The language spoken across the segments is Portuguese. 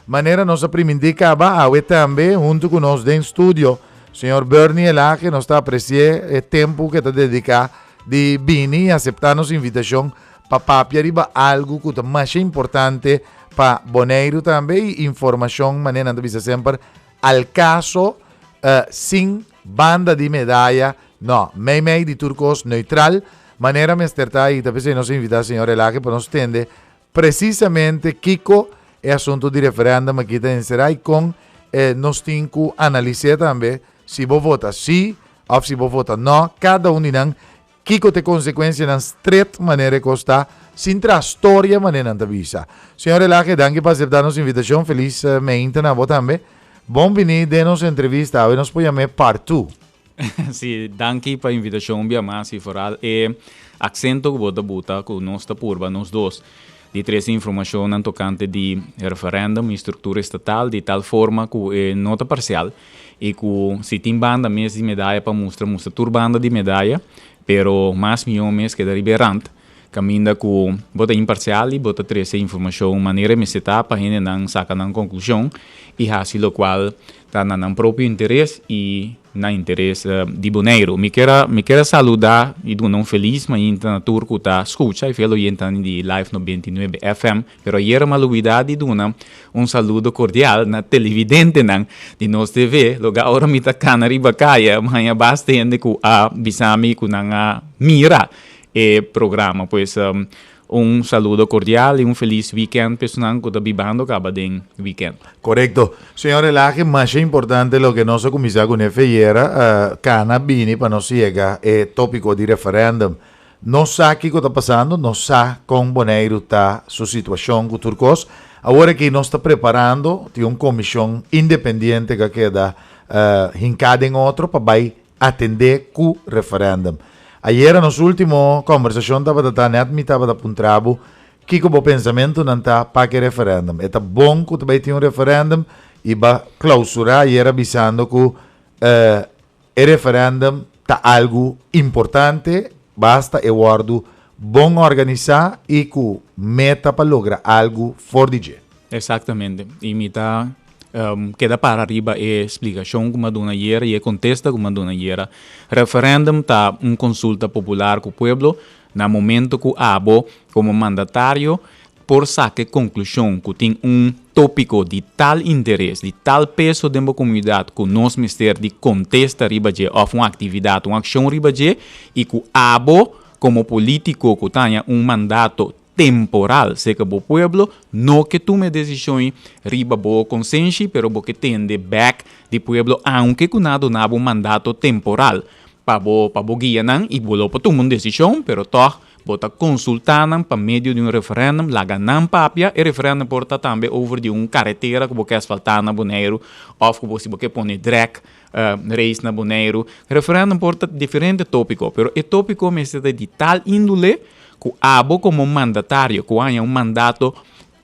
Maneira nossa primindica a também, junto com nós em estúdio, senhor Bernie lá, que nos está apreciando o tempo que está dedicado de vir aceitar nossa invitação para papiar algo que é mais importante para Bonaire também, informação, maneira de vista sempre, al caso, sem banda de medalha, não, meio de turcos neutral, maneira me está e talvez nos invitar, senhor Elage, para nos entender precisamente Kiko é assunto de referendo aqui em Serai com nós temos que analisar também se vou votar sim ou se vou votar não, cada um de nós Kiko tem consequência na straight maneira que está, sem história maneira de visa. Senhor Elage, danke por aceitar nossa invitação, feliz mente na voz também. Bom venir de nossa entrevista, hoje nos podemos part 2. Sim, danke pela invitação, bem mais e foral. E acento que vou botar com nós da Purba, nós dois, de três informações tocante de referendum e estrutura estatal, de tal forma que é nota parcial e que se tem banda mesmo de medalha para mostrar turbanda de medalha, pero mais milhão mês que é liberante. Caminha com bota imparcial e bota três informação maneira me setar para gente não sacar na conclusão e assim o qual está na próprio interesse e na interesse de Bonaire. Me quero saludar e do não feliz mas ainda na turco está escuta e falo ainda de Live 99 FM, pero era uma novidade do saludo cordial na televidente não de nós TV, logo agora me tá canari bacaia, mas basta gente que a bisami que não mira e programa, pois saludo cordial e feliz weekend pessoal que está vivendo acaba de weekend. Correcto. Senhor Elage, mais importante o que nosso comissário com FIERA, Cana Bini, para nós chegar é tópico de referendum. Não sabe o que está passando, não sabe como Bonaire está sua situação com Turcos. Agora que nós está preparando, tem uma comissão independente que queda hincada em outro para atender o referendum. Ayer, nos últimos conversação, estava a apontar que o pensamento não está para que referendum. É bom que também tenha referendum e vai clausurar e era avisando que o referendum está algo importante, basta é guardo bom organizar e que meta para lograr algo fora de jeito. Exatamente. E me está queda para arriba a explicação como a dona Iera e a contesta como a dona Iera. Referendum está consulta popular com o povo, no momento que abo como mandatário, por saque conclusão que tem tópico de tal interesse, de tal peso dentro da comunidade que nós ministério de contesta arriba de uma atividade, uma ação arriba de e que abo como político que tenha mandato temporal, seja o pueblo, não que tome decisões riba boa consciência, pero que tende back de pueblo, aunque que nada na mandato temporal, para guiar não e bolo para tomar uma decisão, pero toch bota consultar não para meio de referendum, laga não papia, e referendum porta também over de carretera que você asfaltar na Bonaire, ou que você pone drag reis na Bonaire. Referendum porta diferente tópico, pero o tópico me de tal índole que abo como mandatário, que há mandato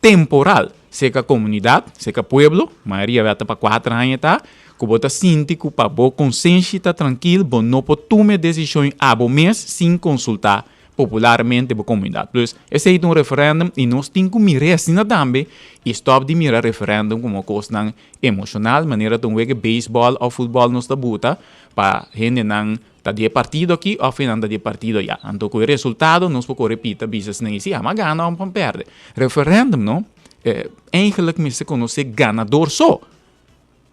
temporal, seja comunidade, seja pueblo, maioria vai para 4 anos, tá? Que bota sinti que para boa consciência tá tranquilo, bom não pode tomar decisões abo mês sem consultar popularmente a comunidade. Plus, esse é referendum e nós temos que mirar assim também e stop de mirar referendum como coisa emocional, maneira de ver beisebol ou futebol nos da buta, para gente não tá de partido aqui ou final de partido já. Então, com o resultado, nós podemos repetir, business nem se ama gana ou perde. Referendum, não? Eigenlijk me se conhece ganador só.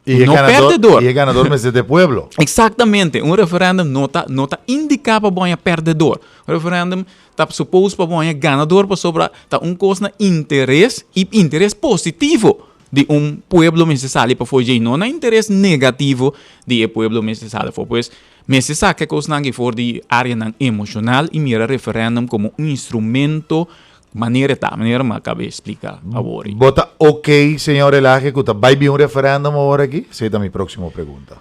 E não perdedor. E é ganador, mas é de pueblo. Exatamente. Referendum não tá indicado para bom perdedor. Referendum está suposto para bom ganador, para sobra tá coisa de interesse e interesse positivo de pueblo necessário para fazer, não é interesse negativo de pueblo necessário. Pois, necessário que coisa não for de área emocional e mira referendum como instrumento maneira me acabei de explicar agora. Bota ok, senhor Elage, que vai vir referendum agora aqui? Essa é a minha próxima pergunta.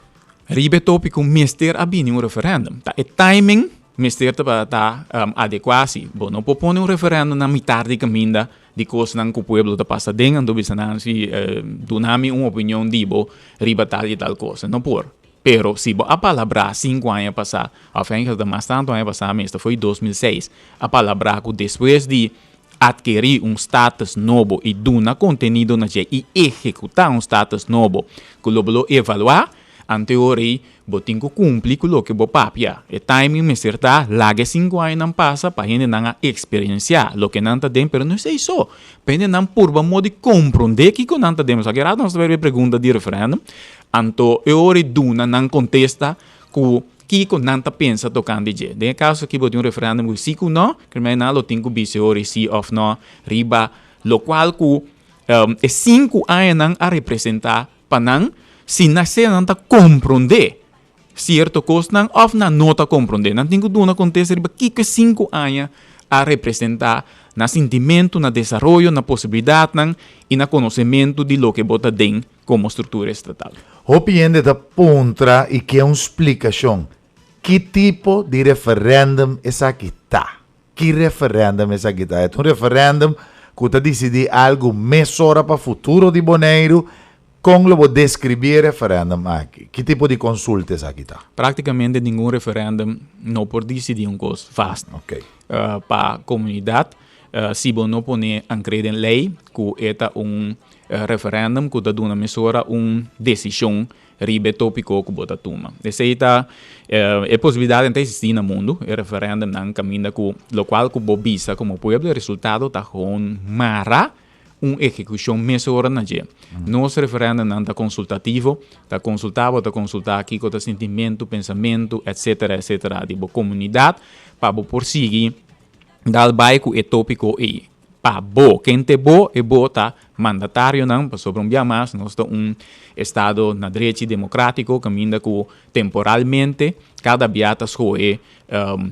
Ribe tópico, mister a vir referendum. O timing, mister tá adequado. Bom, não propõe referendum na metade de caminho de coisas que o povo está passando dentro, do bisanão, se donami uma opinião de bo, riba tal e tal coisa. Não por. Pero, se a palavra 5 anos passar, a frente de mais tanto anos passar, mesmo foi 2006, a palavra que depois de adquirir status novo e dar contenido na je e executar status novo, que lo evaluar, anteori, botin que cumprir com o que bo papia. E timing me certa, lague 5 anos não passa para gente não experienciar o que não está dentro, pero não sei só. Pende não purba modo de compreender que não está dentro. Só que nós vamos pergunta de referendo, anto e ori duna não contesta que não está pensa tocando de. De caso que botin referendo com sim ou não, que me não lo tenho que ori sim ou não, riba, lo qual que é 5 anos não a representar para não se nascer não está compreender certo coisa não ou não está compreender não tem que dar acontece que 5 anos a representar na sentimento na desenvolvimento na possibilidade não, e na conhecimento de lo que bota dentro como estrutura estatal. O piende da pontra e que é uma explicação. Que tipo de referendum essa aqui está? Que referendum essa aqui está? É um referendum que está decidir algo melhor para o futuro de Bonaire. Como vou descrever referendum aqui? Que tipo de consulta é aqui? Praticamente nenhum referendum não pode decidir coisa fácil. Okay. Para a comunidade, se você não põe em lei, que é referendum que dá uma mesura, uma decisão ribe tópico que você toma. Essa é a possibilidade de existir no mundo, o referendum não caminha com o qual que você visa como povo, o resultado está com mara execução mesura na dia. Nosso referendo não está consultativo, está consultar aqui com o sentimento, pensamento, etc, etc, de boa comunidade, para prosseguir, dar bairro é tópico e para quem é bom tá mandatário não, para sobre mais, nós estamos estado na direita democrático, caminha com temporalmente, cada biata é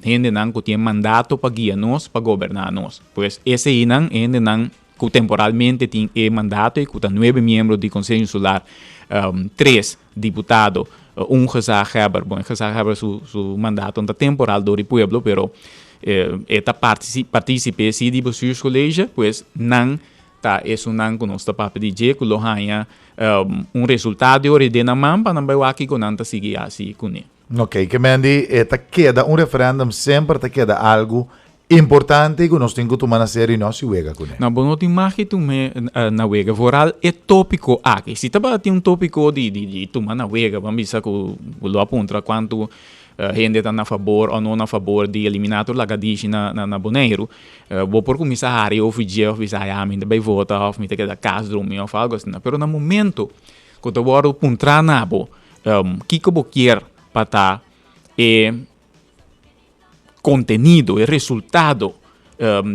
gente não que tem mandato para guiar nós, para governar nós. Pois esse aí não, gente não que temporalmente tem mandato e que tem 9 membros do Conselho Insular, 3 deputados, gezaghebber, seu mandato é temporal do pueblo, pero esta participe sim de bestuurscollege, pois não tá isso não que nós papel de que lo hanya resultado de ordena man para não vai aqui com não seguir assim com ele. Ok, que mendi queda referendum sempre queda algo importante que nós temos que tomar a sério e não se uega com ele. Não, não tem mais que tomar na uega. Voral é tópico aqui. Se tem tópico de tomar na uega, vamos dizer que o aponta quanto gente está a favor ou não a favor de eliminar o lagadismo na Bonaire. Vou por começar a área oficial, ainda vai votar, me tem que dar caso, ou algo assim. Mas no momento que eu vou apontar na bo, que eu quero para estar contenido e resultado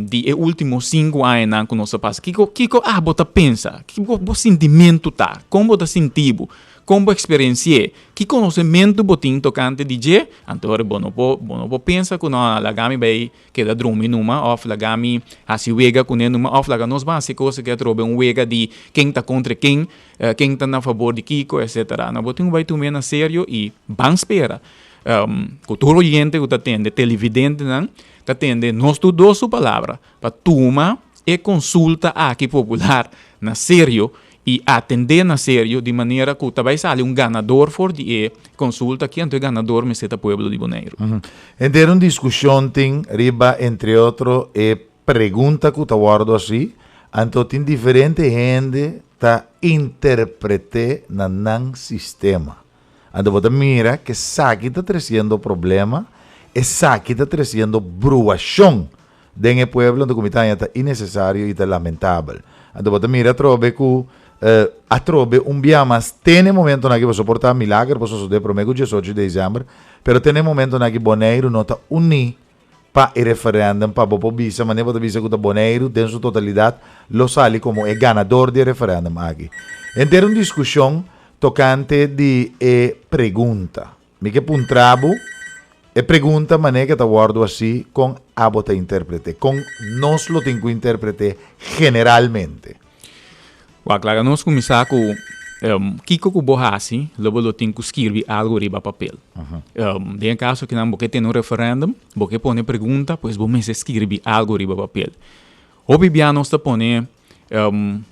de últimos 5 anos que nós passamos. Que você pensa? Que o sentimento tá? Como você sentiu? Como experienciei? Que conhecimento você tem tocante de je? Então, você pensa que não lagami vai quedar dormir numa, ou lagami assim wega com numa, ou lagami nós vamos fazer coisa que trobe wega de quem está contra quem está a favor de Kiko, etc. Não, você vai tomar na sério e vamos esperar. Cultura oriente que atende televidente não atende nós estudou sua palavra para tomar e consulta aqui popular na sério e atender na sério de maneira que vai sair ganador for de consulta que então ganador me seta pueblo de Bonaire. Então uma discussão tem riba entre outros pergunta que eu guardo assim então tem diferente gente tá interprete na nan sistema. Então, você mira que aqui está trazendo problema, e aqui está trazendo bruação dentro do pueblo, onde está innecessário e lamentável. Então, você mira, trobe que trobe dia mas tem momento na que você suportar milagre, você suceder para o 18 de dezembro, mas tem momento na que Bonaire não está unido para o referendum, para o visa, mas você visa que Bonaire, em sua totalidade, lo sale como o ganador do referendum aqui. Então, uma discussão tocante de pergunta. Me que puntrabo pergunta maneira que te guardo assim com a bota intérprete, com nós lo tenho que interpretar generalmente. Claro, nós começar com Kiko que borrasi, logo tem que escrever algo riba papel. De caso que não porque tem um referendum, porque põe pergunta, pois vamos escrever algo riba papel. O bibiano está põe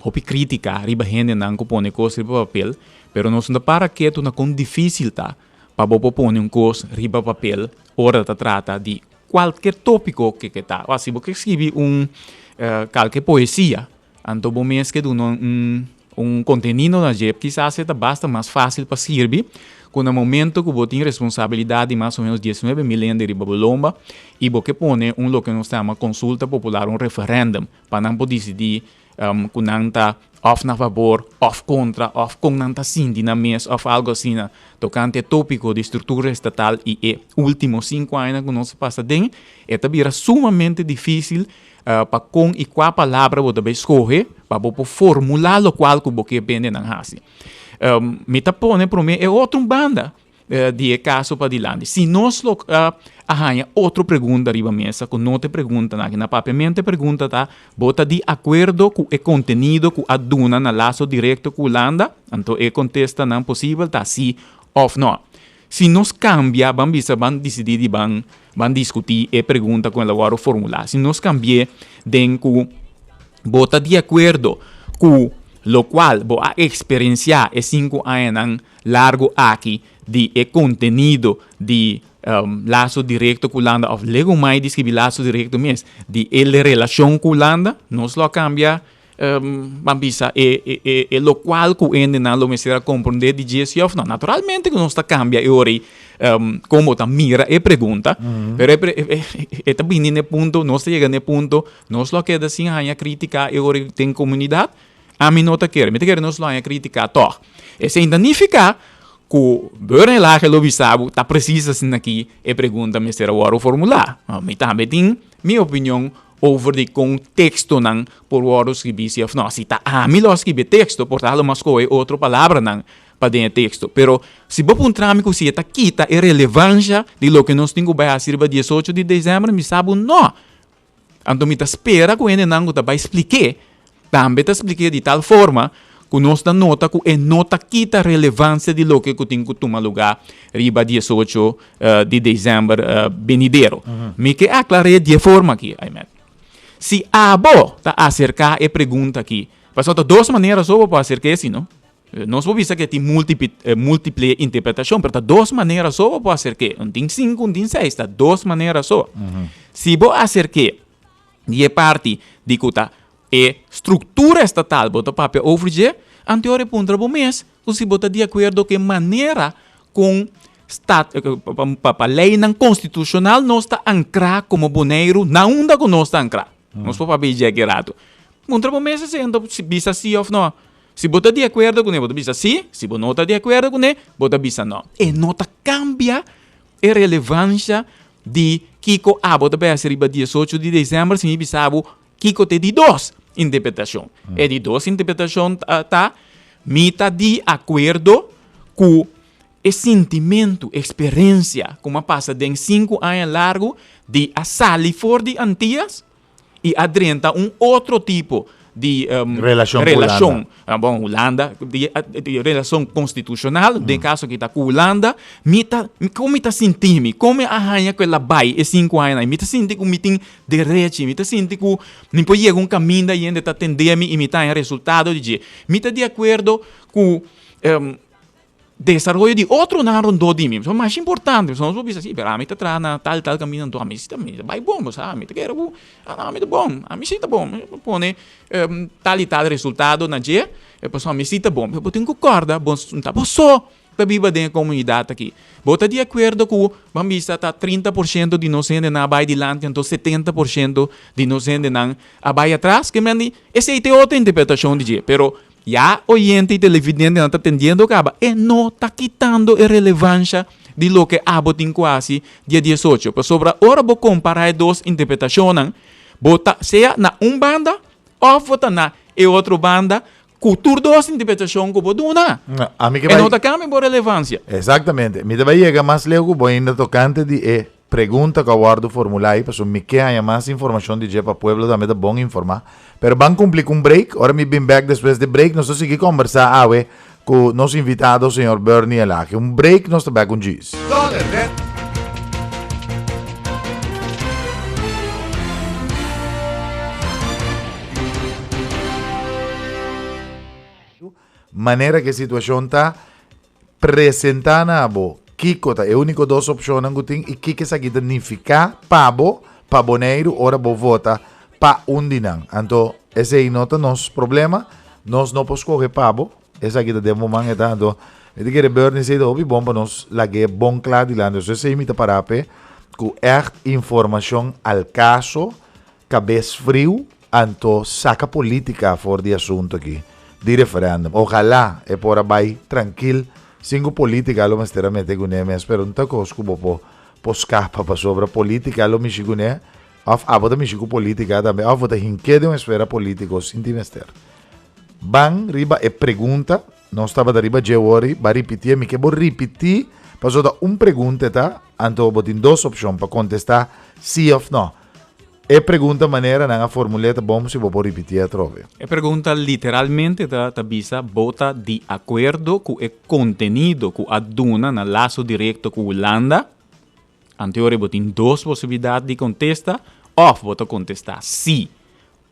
hopi crítica riba gente não que põe coisa riba papel, pero nós não para que tu na com difícil tá para pôr coisa riba papel, ora tá trata de qualquer tópico que está. Ou se você escreve qualquer poesia, então bom mês que um contenido na JEP, quizás seja basta mais fácil para servir, com o momento que você tem responsabilidade de mais ou menos 19 milhões de ribabolomba, e você põe lo que nós chamamos consulta popular, referendum, para não poder decidir com nanta of na favor, of contra, of com nanta sim na mesa, of algo assim, tocante tópico de estrutura estatal e últimos 5 anos que nós passa dentro, vira sumamente difícil para com e qual palavra você vai escolher para você formular o qual que você depende na raça. Me tá pone para mim é outra banda de caso para dilante. Se nós arranha outra pergunta arriba mesa, que não te pergunta na papiamente pergunta tá, bota de acordo com o conteúdo que aduna na laço direto com Holanda, então contesta não possível tá sim ou não. Se nós cambia, vamos decidir vamos discutir e pergunta com ela agora formular. Se nós cambia, denku bota de acordo com lo qual vou experienciar 5 anos largo aqui de conteúdo de laço direto com Holanda, ou lego mais descrever laço direto mesmo, de relação com Holanda, nós lo cambia, bambisa, lo qual que ainda não lo será compreender de GSI of não. Naturalmente que nós cambia e ora como ta mira e pergunta, pero eta bini ne punto, nós chega ne punto, nós lo queda assim a crítica e ora tem comunidade, a mim não me quer nós lo a crítica toch. E sem danificar que o Bernie lá que lo bisabo tá precisa assim aqui e pergunta me será o formular. Me também tem minha opinião over de contexto não por o que se não se tá me lo escrever texto por tal mas coi outra palavra não para dentro texto. Pero se você encontrar se está quita a relevância de lo que nós temos para fazer para 18 de dezembro, me sabe não. Então me espera que ele não vai explicar. Também te expliquei de tal forma que nós nota que nota quita a relevância de lo que tem que tomar lugar riba 18 de dezembro venidero. Me que aclarei de forma aqui, Aymed. Se a bo tá acercar e pergunta aqui, passou de duas maneiras só para acercar assim, não? Nós vamos ver que tem múltipla interpretação, mas tá duas maneiras só para acercar. Um tem 5, um tem 6, tá duas maneiras só. Se você acercar de parte de que tá estrutura estatal, bota papel overge, anterior ponto do mês, você bota de acordo que maneira com a lei não constitucional nós está ancrado como boneiro na onda que nós está ancrado. Nós vamos ver já errado. Contra o mês, se bisa sim ou não. Se bota de acordo com ele, bota bisa sim. Se você não está de acordo com ele, bota bisa não. E nota cambia a relevância de Kiko bota para ser 18 de dezembro, se me bisabo Kiko te de duas interpretação. E de duas interpretação tá mita de acordo com o sentimento, experiência, como passa de 5 anos largo de a salir fora de Antillas e adrenta outro tipo de relação. Bom, Holanda, de relação constitucional, de caso que está com Holanda, como está sentindo, como arranha aquela bai e 5 anos, me está sentindo que me tem direito, me está sentindo que me pode ir um caminho e ainda está atendendo e me está em resultado de me está de acordo com desarrollo de outro narro de mim. Isso é mais importante. Nós vamos dizer assim, pero a mim está atrás tal caminho, então a mim está vai bom, sabe? A mim está quero, a mim está bom, a mim está bom. Põe tal e tal resultado na dia, a pessoa a mim está bom. Eu tenho que concordar, bom, tá bom só para viver dentro da comunidade aqui. Bota de acordo com, vamos dizer, tá 30% de nós ainda não vai adiante, então 70% de nós ainda não vai atrás, que me essa é outra interpretação de dia, pero já oyente e televidente não está entendendo e não está quitando a relevância de lo que tem quase dia 18. Por sobre agora vou comparar duas interpretações, bota seja na banda ou bota na outra banda, cultura duas interpretações que vou dar. E não está cambiando a relevância. Exatamente. Me vai chegar mais lego, vou ainda tocante de pergunta que eu guardo formular aí, porque me quer mais informação de para o povo também é bom informar. Pero vamos cumprir com um break. Agora me bem back depois do break. Nós vamos seguir conversar com o nosso invitado, o senhor Bernie Elaque. Um break, nós estamos com o Giz. Maneira que a situação está apresentando a Kiko tá, é único duas opções que tem, e Kiko essa aqui significa pabo, paboneiro, ora bo vota, pa undinang. Então, esse aí não é nosso problema, nós não podemos escolher pabo, essa aqui de momento, então, eu digo que Bernie sei que bom para nós, lague bom claro de lá, então, esse aí me tá para pé, com echt informação al caso, cabeça frio, então, saca política fora de assunto aqui, de referendo. Ojalá, é por aí, tranquilo, sem política, lo mais teramente com ele, mas espero não tá cosco, po escapa para sobre a política, lo me chico, né? Avota me chico política também, avota hinquede uma esfera política, sinti mester. Bang, riba e pergunta, não estava da riba de hoje, vai repetir, me que vou repetir, passou da pergunta, tá? Então, vou ter duas opções para contestar sim ou não. E pergunta maneira na formuleta bom se vou repetir a trove. E pergunta literalmente tá bisa bota de acordo com o conteúdo que aduna na laço direto com Holanda. Anterior botin duas possibilidades de contestar, ou bota contestar sim,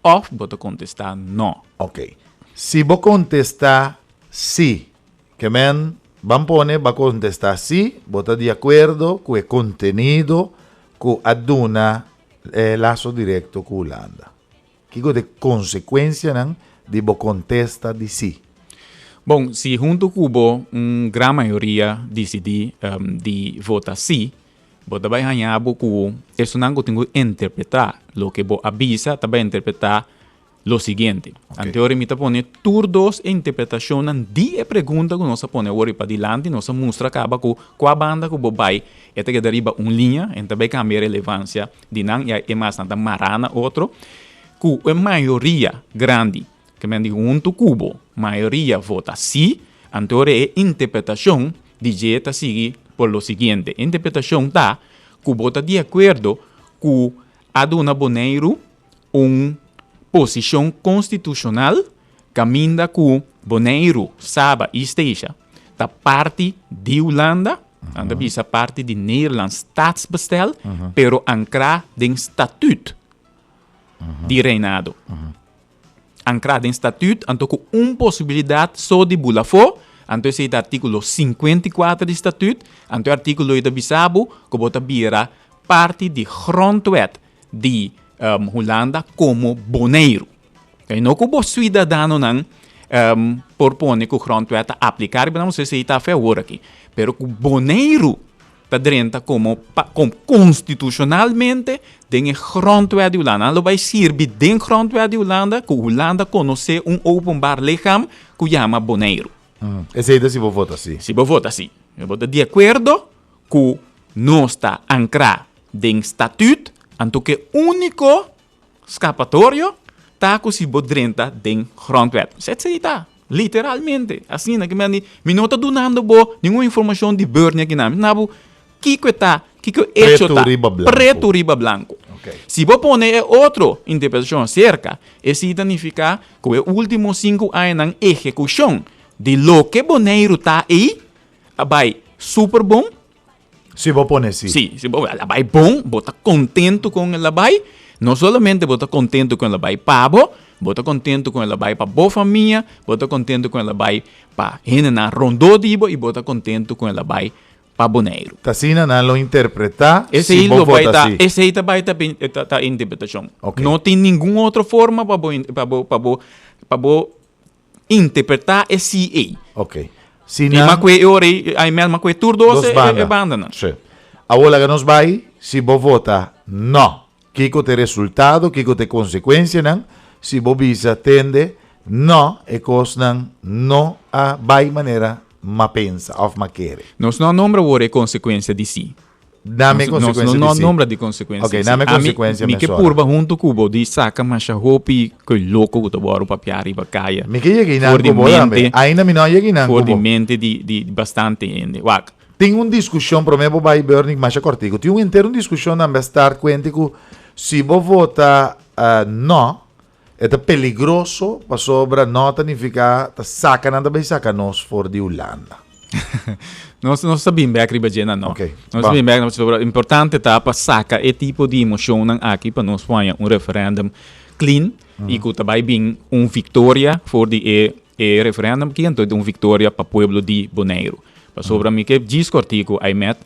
ou bota contestar não. Ok. Se vou contestar sim, que men, vamos pôr, vai contestar sim, bota de acordo com o conteúdo que aduna laço direto com Holanda. Que de consequência não de vou contestar de sim. Bom, se junto com grande maioria decidir de votar sim, você vai ganhar que isso não tem que interpretar. O que você avisa, também interpretar o seguinte. Okay. Anterior, me põe turdos e interpretação de pergunta que nós põe agora para diante, nós mostra acaba com a banda que você vai, e que deriva uma linha, e também cambia relevância de não, e mais nada marana outro, que a maioria grande, que me digo junto cubo, maioria vota sim, anterior é interpretação de jeito seguir por lo seguinte. Interpretação está que vota de acordo com a Dona Boneiro posição constitucional caminha que Boneiro sabe e esteja da parte de Holanda, anda bisa parte de Nederland staatsbestel, pero ancrado em estatuto de reinado. Ancrado em estatuto, então com possibilidade só de bulafo. Então, esse é o artigo 54 do Estatuto. Então, o artigo 8 bisabo, que bota vira parte de grondwet de Holanda como boneiro. Okay? Não como cidadão não propõe que o grondwet aplicar, mas não sei se está a favor aqui. Pero que o boneiro está dentro como constitucionalmente tem o grondwet de Holanda. Não vai servir dentro do grondwet de Holanda, que Holanda conhece openbaar lichaam que chama boneiro. Esse aí se vou votar sim. Se vou votar sim. Eu vou de acordo que não está ancrado em estatuto, então que o único escapatório está que se vou dentro em grondwet. Isso está, literalmente. Assim, que me não está dando nenhuma informação de Bernie aqui não. Não, Kiko está, Kiko hecho está, preto riba blanco. Okay. Se vou pôr outra interpretação cerca, isso significa que os últimos 5 anos na execução de lo que Boneiro está aí, vai super bom. Se vou pôr sim. Sim, se vai bom, você contento com ela vai. Não somente você contento com ela vai pabo, você contento com ela vai para boa família, você contento com ela vai para gente na rondodibo e você contento com ela vai para Boneiro. Tassina não lo interpretar. Esse aí vai estar, esse aí vai estar interpretação. Okay. Não tem nenhuma outra forma para interpretar esse aí. Ok. Se não... Aí mesmo que turdos é banda, não. Sim. Agora que nós vai, se vou votar não, Kiko tem resultado, Kiko tem consequência, não. Se vou bisa tende, não, e coisa não a vai maneira ma pensa, ou ma querer. Nós não nombra agora consequência de si. Dá-me consequência não de si. Nombra de consequência. Ok, dá-me consequência me que purba junto com o de saca, mas a roupa que louco que tu bora para piar e para caia. Me que cheguei na cubo, ainda me não cheguei na cubo. For de mente de bastante gente. Wak. Tem uma discussão, para mim, vou vai Bernie, mas é cortico. Tem uma inteira discussão na estar quente que se vou votar não, é peligroso para sobre não significa saca nada bem saca nós for de Holanda. Nós sabemos bem que não. Okay. Nós sabemos bem que é importante para saca e tipo de emoção aqui para nós fazer referendum clean e que também bem vitória for de referendum que então uma vitória para o povo de Boneiro. Sobre mim que discortico aí met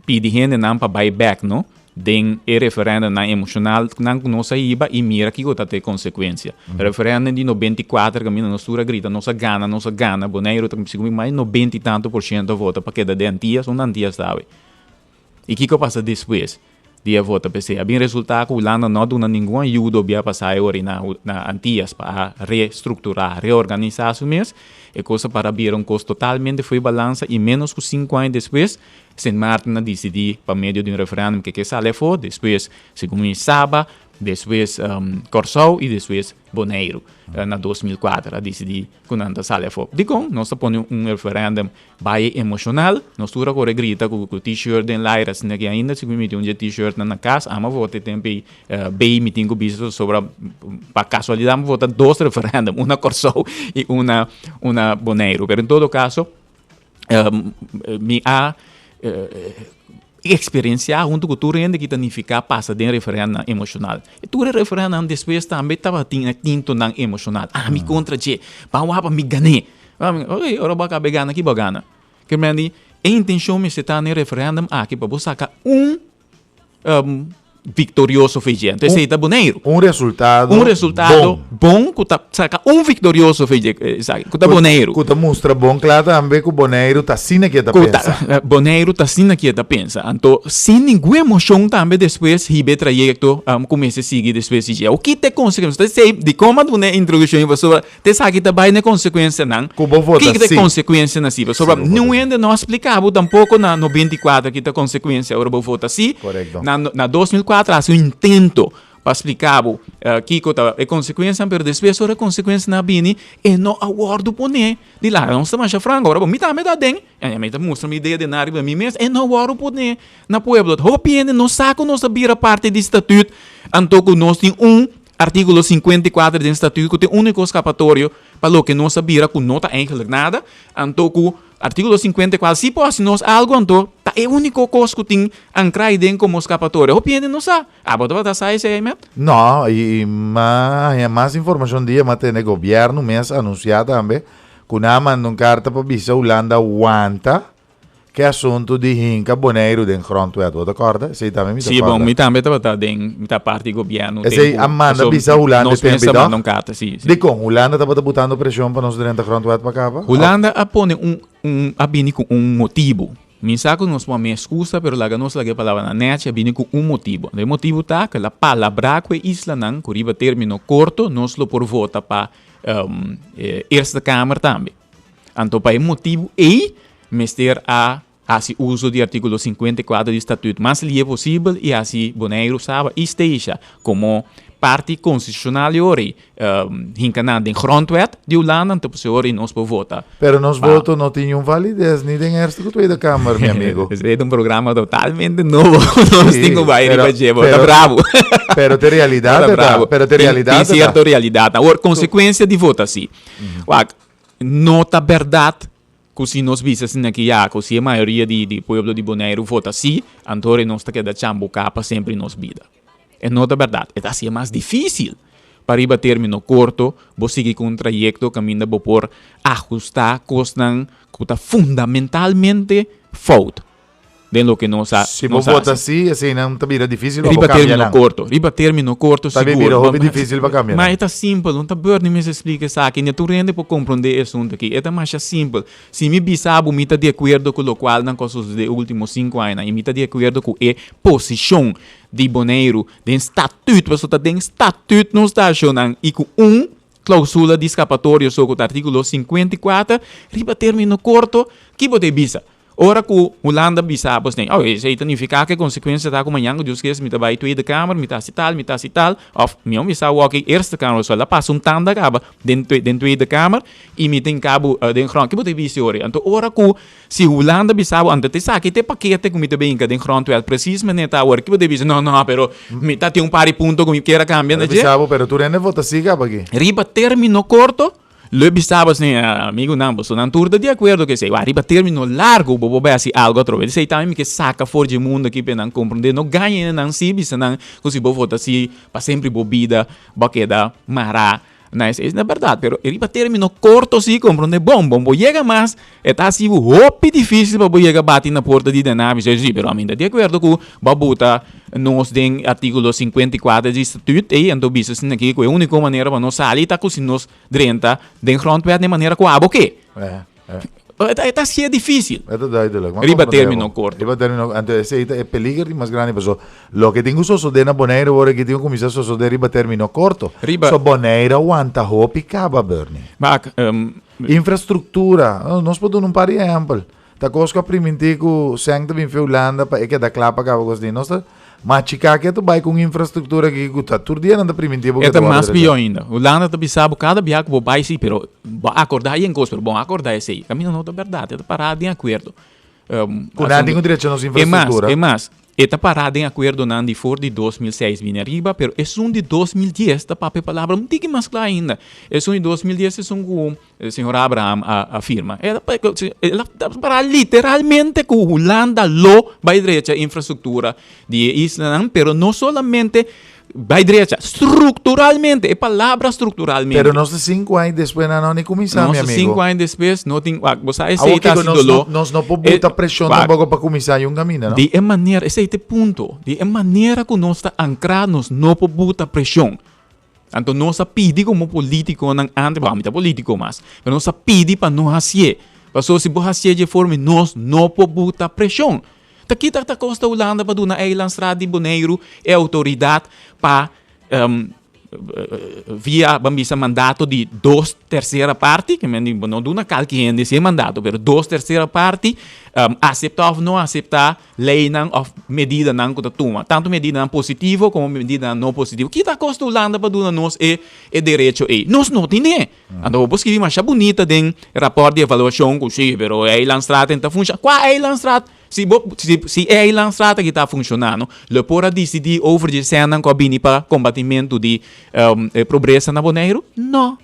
pedi gente não para buyback, não? Den referendo na emocional não nossa iba e mira que gota ter consequência. Referendo de 94 que mina nossa grita nossa gana, boneiro tá comigo mais 90 e tanto por cento vota para que da antias ou antias sabe. E que passa depois? Dia vota PC. A bem resultado que o Holanda não dá nenhuma ajuda para passar agora na antias para reestruturar, reorganizar o mês. É coisa para ver custo totalmente foi balança e menos que 5 anos depois, Sint Maarten decidiu para meio de referendo que sale for, depois segundo Saba, depois Corsou e depois Bonaire. Na 2004 a decidir que não sale for. Digo, nós põe referendo bem emocional, nós tura agora grita com o t-shirt em Lyra, se que ainda se me um t-shirt na casa, ama votar tempo bem me tenho visto sobre para casualidade vota 2 referendum, uma Corsou e uma Bonaire. Pero em todo caso, me há experienciar junto com tu rende que tanificar passa de referendo emocional. E tu referendo depois também estava tinto na emocional. Me contra che, para me ganhar. Oi, ora vai caber gana aqui bagana. Que me a intenção me se tá no referendo aqui para você sacar vitorioso feijão. Então, esse é boneiro. Resultado bom que tá saca vitorioso feijão, sabe? Que tá boneiro. Que tá mostra bom claro também que o boneiro tá sina que tá pensa. Boneiro tá sina que tá pensa. Então, sem nenhuma emoção também depois ribe trajecto começa a seguir depois o que tem consequência? Sei de como a introdução sobre te sabe que tá bem na consequência não. Que tem consequência na siva. Sobre não ainda não explicava tampouco na 94 que tem consequência agora vou votar assim. Na 2004 há um intento para explicar que é consequência, mas depois a consequência na bini e não aguardo poner. De lá, não estamos a frango, agora, me dá den, me mostra minha ideia de nada para mim mesmo, e não aguardo poner na pueblo. Hopiende, não saco, não sabia parte do estatuto, antoco nós tem artigo 54 do estatuto que tem único escapatório para o que não sabia que não está eigenlijk nada, antoco artigo 54, se posse nós algo anto, tá é o único coisa que tem ancrado como escapatória. O piende não sabe. Pode estar saindo aí, mesmo? Não, e mais informação dia, mas tem o governo mesmo anunciado também, que não mandam carta para a Holanda aguanta que assunto de hinca boneiro den grondwet, d'accordo? Sei também me Sim, bom, me também tá parte do governo. Sei, a manda bisa Holanda tem pedido. Não carta, sim. De com Holanda tá botando pressão para nós dentro da grondwet para cá? Holanda apone abini com motivo. Me saco nós uma me excusa, pero laga nós laga palavra na net abini com motivo. O motivo tá que a palavra que isla não, que riba termino curto, nós lo por vota para Eerste Kamer também. Então, para motivo mester a assim uso do artigo 54 do estatuto mais livre possível e assim boneiro sabe esteja como parte constitucional ori hincanada em grondwet de Holanda então se ori nós por votar. Pero nós voto não tinha validez nem em Eerste e Tweede Kamer, meu amigo. É programa totalmente novo. Nós temos vai tá bravo. Pero te realidade tá. Pero te realidade. Tem certa realidade. Agora consequência de votar assim. Nota verdade que se nós vissemos aqui que se a maioria de povo de Bonaire vota sim, então nós está queda chambo capa sempre nos vida. É não é verdade. É assim é mais difícil para ir a término curto, você seguir com um trajeto caminho por ajustar coisas que está fundamentalmente falta. De lo que nós se você vota assim, assim não está difícil para cambiar. Riba término curto, seguro. Está difícil para cambiar. Mas é simples, não está bem, nem me explica isso aqui. Nem tu rende para compreender isso aqui. É mais simples. Se me bisabo, me está de acordo com o qual nas coisas dos últimos 5 anos, e me está de acordo com a posição de boneiro, de estatuto, você está de estatuto não está achando, e com cláusula de escapatório sobre o artigo 54, riba término curto, que você bisa? Ora que Holanda bisabos nem, isso aí significa que a consequência da amanhã que Deus quer me vai Tweede Kamer, me tá se tal, of meu me sabe que Eerste Kamer só lá passa tanda acaba dentro Tweede Kamer e me tem cabo dentro grond que bote visi ora. Então ora que se Holanda bisabo ante te sabe que te paquete que me te bem que dentro grond é precisamente a ora que bote visi não, pero me tá tem pari ponto que me queira cambiar, né? Bisabo, pero tu rende vota siga aqui. Riba termino curto. Le bisabas nem amigo não, você não turda de acordo que sei, arriba termino largo, bobo vai assim algo outro vez, sei também que saca fora de mundo aqui para não compreender, não ganha não se bisa não, se bobo vota assim, para sempre bobida, baqueda, mará, Nice, es na verdade, pero riba termino corto sim, compreende bom, chega mais, está assim, hopi difícil para chegar bater na porta de Danabi, sim, pero a mim de acordo com babuta nós tem artigo 54 de estatuto e então bisa assim aqui que a única maneira para nós sair tá com se nós drenta de grondwet de maneira com a boque. Está assim difícil. Riba termino corto. Riba termino, antes é peligro mais grande, pessoal. Lo que tenho só de na Bonaire, agora que tenho começar só de riba termino corto. Só Bonaire aguanta hopi caba, Bernie. Infraestrutura, nós podemos um par de exemplo. Tá coisa primitivo, sempre vem Holanda para que da clapa caba coisa de nós. Mas Chicago tu vai com infraestrutura que está tudo dia anda primitivo. É mais pior ainda. Holanda também sabe cada viagem que vai sim, pero acordar em coisa, pero bom acordar é sei. Caminho não é verdade, é parado em acordo. Com nada tem direito a nossa infraestrutura. É mais. Está parado em acordo não de for de 2006 vinha arriba, pero é de 2010 da papel palavra um tique mais claro ainda. É de 2010 é com o senhor Abraham afirma. Ela para literalmente com Holanda lo vai direita infraestrutura de Isla, pero não solamente vai direita, estruturalmente, é palavra estruturalmente. Pero nós 5 anos depois não nem começar, meu amigo. 5 anos depois, não tem, você aceita assim do nós não podemos botar pressão também para começar um caminho, não? De maneira, esse é o ponto, de maneira que nós está ancrado, nós não podemos botar pressão. Então, nós pedimos como político, não antes, vamos ter político mais, mas nós pedimos para não fazer. Porque se você fazer de forma, nós não podemos botar pressão. Kita ta Costa Holanda pa doon na Eiland Strade de Bonaire é autoridade para via bambisa mandato de 2/3 parte, que não duna qualquer esse mandato, pero 2/3 parte aceitar ou não aceitar lei não of medida não que toma, tanto medida não positivo como medida não positivo. Kita Costa Holanda pa doon nós é direito nós não tem né. Então vou escrever mais bonita den rapport de avaliação com sim, pero Eiland Strade tenta funcionar. Qual Eiland Strade? Se é Eiland Strade que está funcionando, ele pode decidir over de cena com a bini para combatimento de pobreza na Bonaire? Não.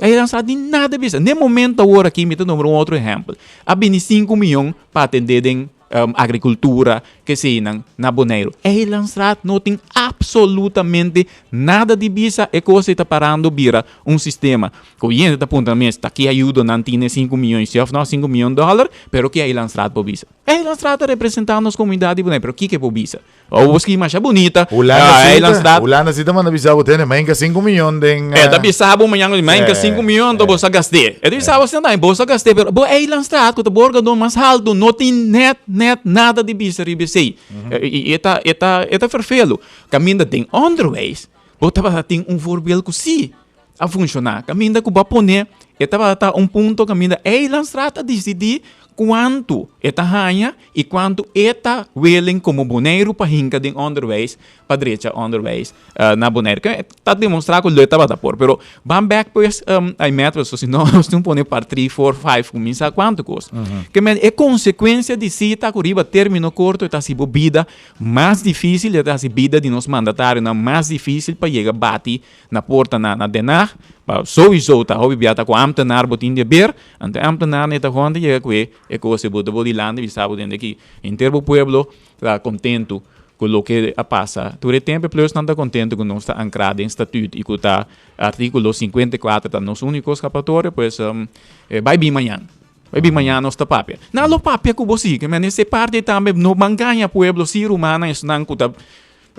Eiland Strade nada disso. No momento agora aqui, me dou um outro exemplo. A bini 5 milhões para atender em agricultura que se na Bonaire. Eiland Strade não tem absolutamente nada de bisa e coisa está parando vira sistema. Que o gente está apontando está aqui ajuda não tem 5 milhões, se não 5 milhões de dólares, pero que Eiland Strade por bisa. Eiland Strade representando as comunidades Bonaire, pero que por bisa? Ou os que mais bonita. Holanda se manda bisa o tem mais que 5 milhões de da bisa bo manhã mais que 5 milhões do bolsa gastei. É bisa você não bolsa gastei, pero bo Eiland Strade que o borga do mais alto não tem net nada de bisa ribesei. E eta verfelo. Caminda tem underways. Botava tem voorbeeld que sim a funcionar. Caminda que baponé, eta tá ponto caminda Eiland Strade a decidir quanto eta ganha e quanto eta willing como Bonaire para hinca de underways para direita underways na Bonaire. Está demonstrado que ele estava por, pero van back pues aí metros, se não nós não pone para 3, 4, 5 começa quanto custa. Que é consequência de se tá curiba termino curto eta se vida mais difícil eta se vida de nos mandatário na mais difícil para chegar bate na porta na denar. Sowieso tá hobby biata com ambtenaar botin de ber, ante ambtenaar neta honda chega com e coisa boa de lande vi sabe dentro aqui. Interbo pueblo tá contento com o que passa. Todo tempo plus não está contento com nós está ancrado em estatuto e com o artigo 54 tá nos únicos escapatório, pois vai bem amanhã. Vai bem amanhã nós tá papel. Na lo papel que você que nesse parte também no banganha pueblo si rumana isso não cuta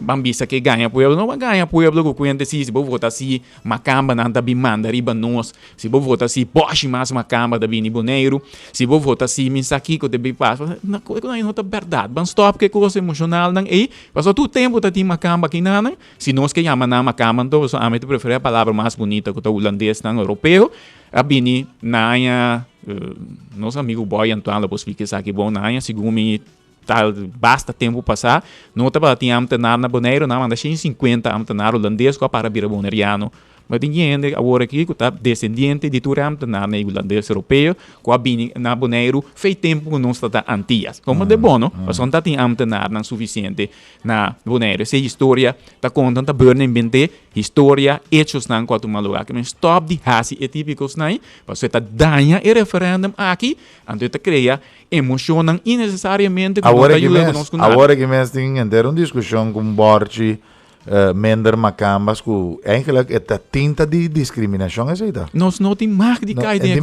bambisa que ganha pueblo, não ganha pueblo que cuenta se vou votar se Macamba não tá bem manda riba nós, se vou votar se Bosch mais Macamba da bem Bonaire, se vou votar se Minsaki que também passa, não é verdade, vamos stop que coisa emocional não é, passou todo tempo tá tem Macamba aqui não, se nós que chama na Macamba então só a mim prefere a palavra mais bonita que o holandês não europeu, a bini naia nosso amigo boy Antoine depois fica aqui bom naia segundo basta tempo passar, não estava tinha amtenar na Bonaire, não anda 50 amtenar holandês para vir bonaireano. Mas tem gente agora aqui que está descendente de tudo amtenar na holandês europeu, que bem na Bonaire fez tempo que não está antias. Como de bom, não? Mas não está tem amtenar não suficiente na Bonaire. Essa história está contando tá burn invente história hechos não quanto maluco. Que stop de hasi é típicos não, você está danha e referendum aqui, então está cria emocionam innecessariamente agora que me tem uma discussão com Borchi minder macambas ku eigenlijk het tinta di discriminação é isso. Nós não tem mais de cair de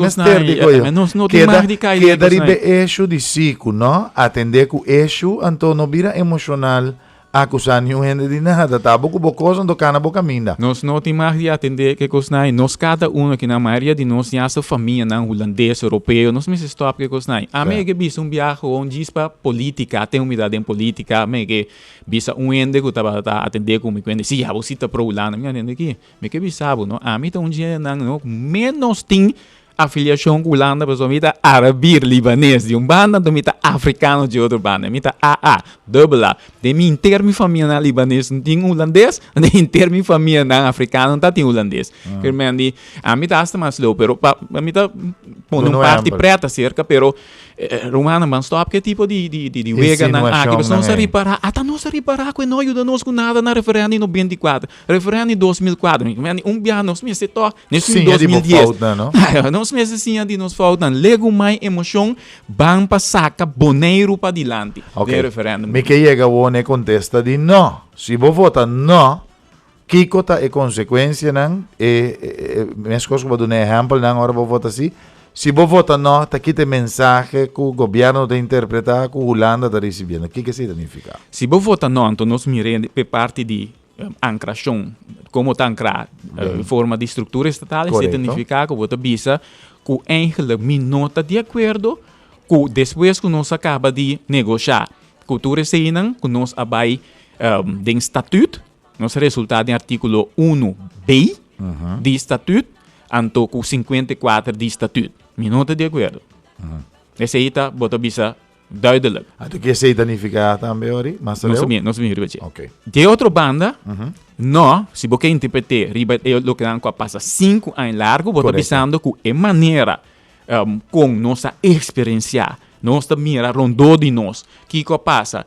Nós não tem mais de cair de queda ribe eixo de siku, no? Atender ku eixo anto no bira emocional acusando yung gente de nada, tabo ku bokos ando kana boca minda. Nós não tem mais de atender que cosnai. Nós cada um aqui na maioria de nós tem essa família não holandês, europeu. Nós me stop que cosnai. A mim que bisa viaje onde para política, tem umidade em política. A mim que bisa ende que tava atender como que se já você tá pro Holanda, me atende aqui. Me que bisa não. A mim tá um dia não menos tem afiliação com Holanda, mas mita árabe libanês de banda, do mita africano de outra banda, mita AA, double A. De mim ter minha família libanês não tem holandês, de ter minha família africana não tem holandês. Que me a mita hasta mais low, pero a mita põe parte preta cerca, pero Romana man stop que tipo de wega na aqui, mas não se reparar, até não se reparar que não ajuda nos com nada na referendo em 94, referendo em 2004, biano nós me se toca nesse 2010. Nós meses assim de nos faltam lego mais emoção bang pa saca boneiro para dilante de referendo. Me que chega o contesta de não. Se você vota não, Kiko ta é consequência não minhas coisas vou dar um exemplo não agora vou votar assim. Se você vota não, tá aqui tem mensagem que o governo tem interpretar que a Holanda está recebendo. O que significa? Se você vota não, então nós miremos parte de ancração, como está ancrado em forma de estrutura estatal, significa que você bisa que eigenlijk minota de acordo que depois que nós acaba de negociar, que tu recebem, que nós abai de estatuto, nós resultado em artículo 1b de estatuto, anto com 54 de estatuto. Minota de acordo. Esse aí está, você bisa duidelijk. O que significa também, Ori? Mas não se me repete. De outra banda, não, se você interpretar, o que não passa 5 anos largo, você pensando que é maneira com nossa experiência, nós mira rondou de nós, que passa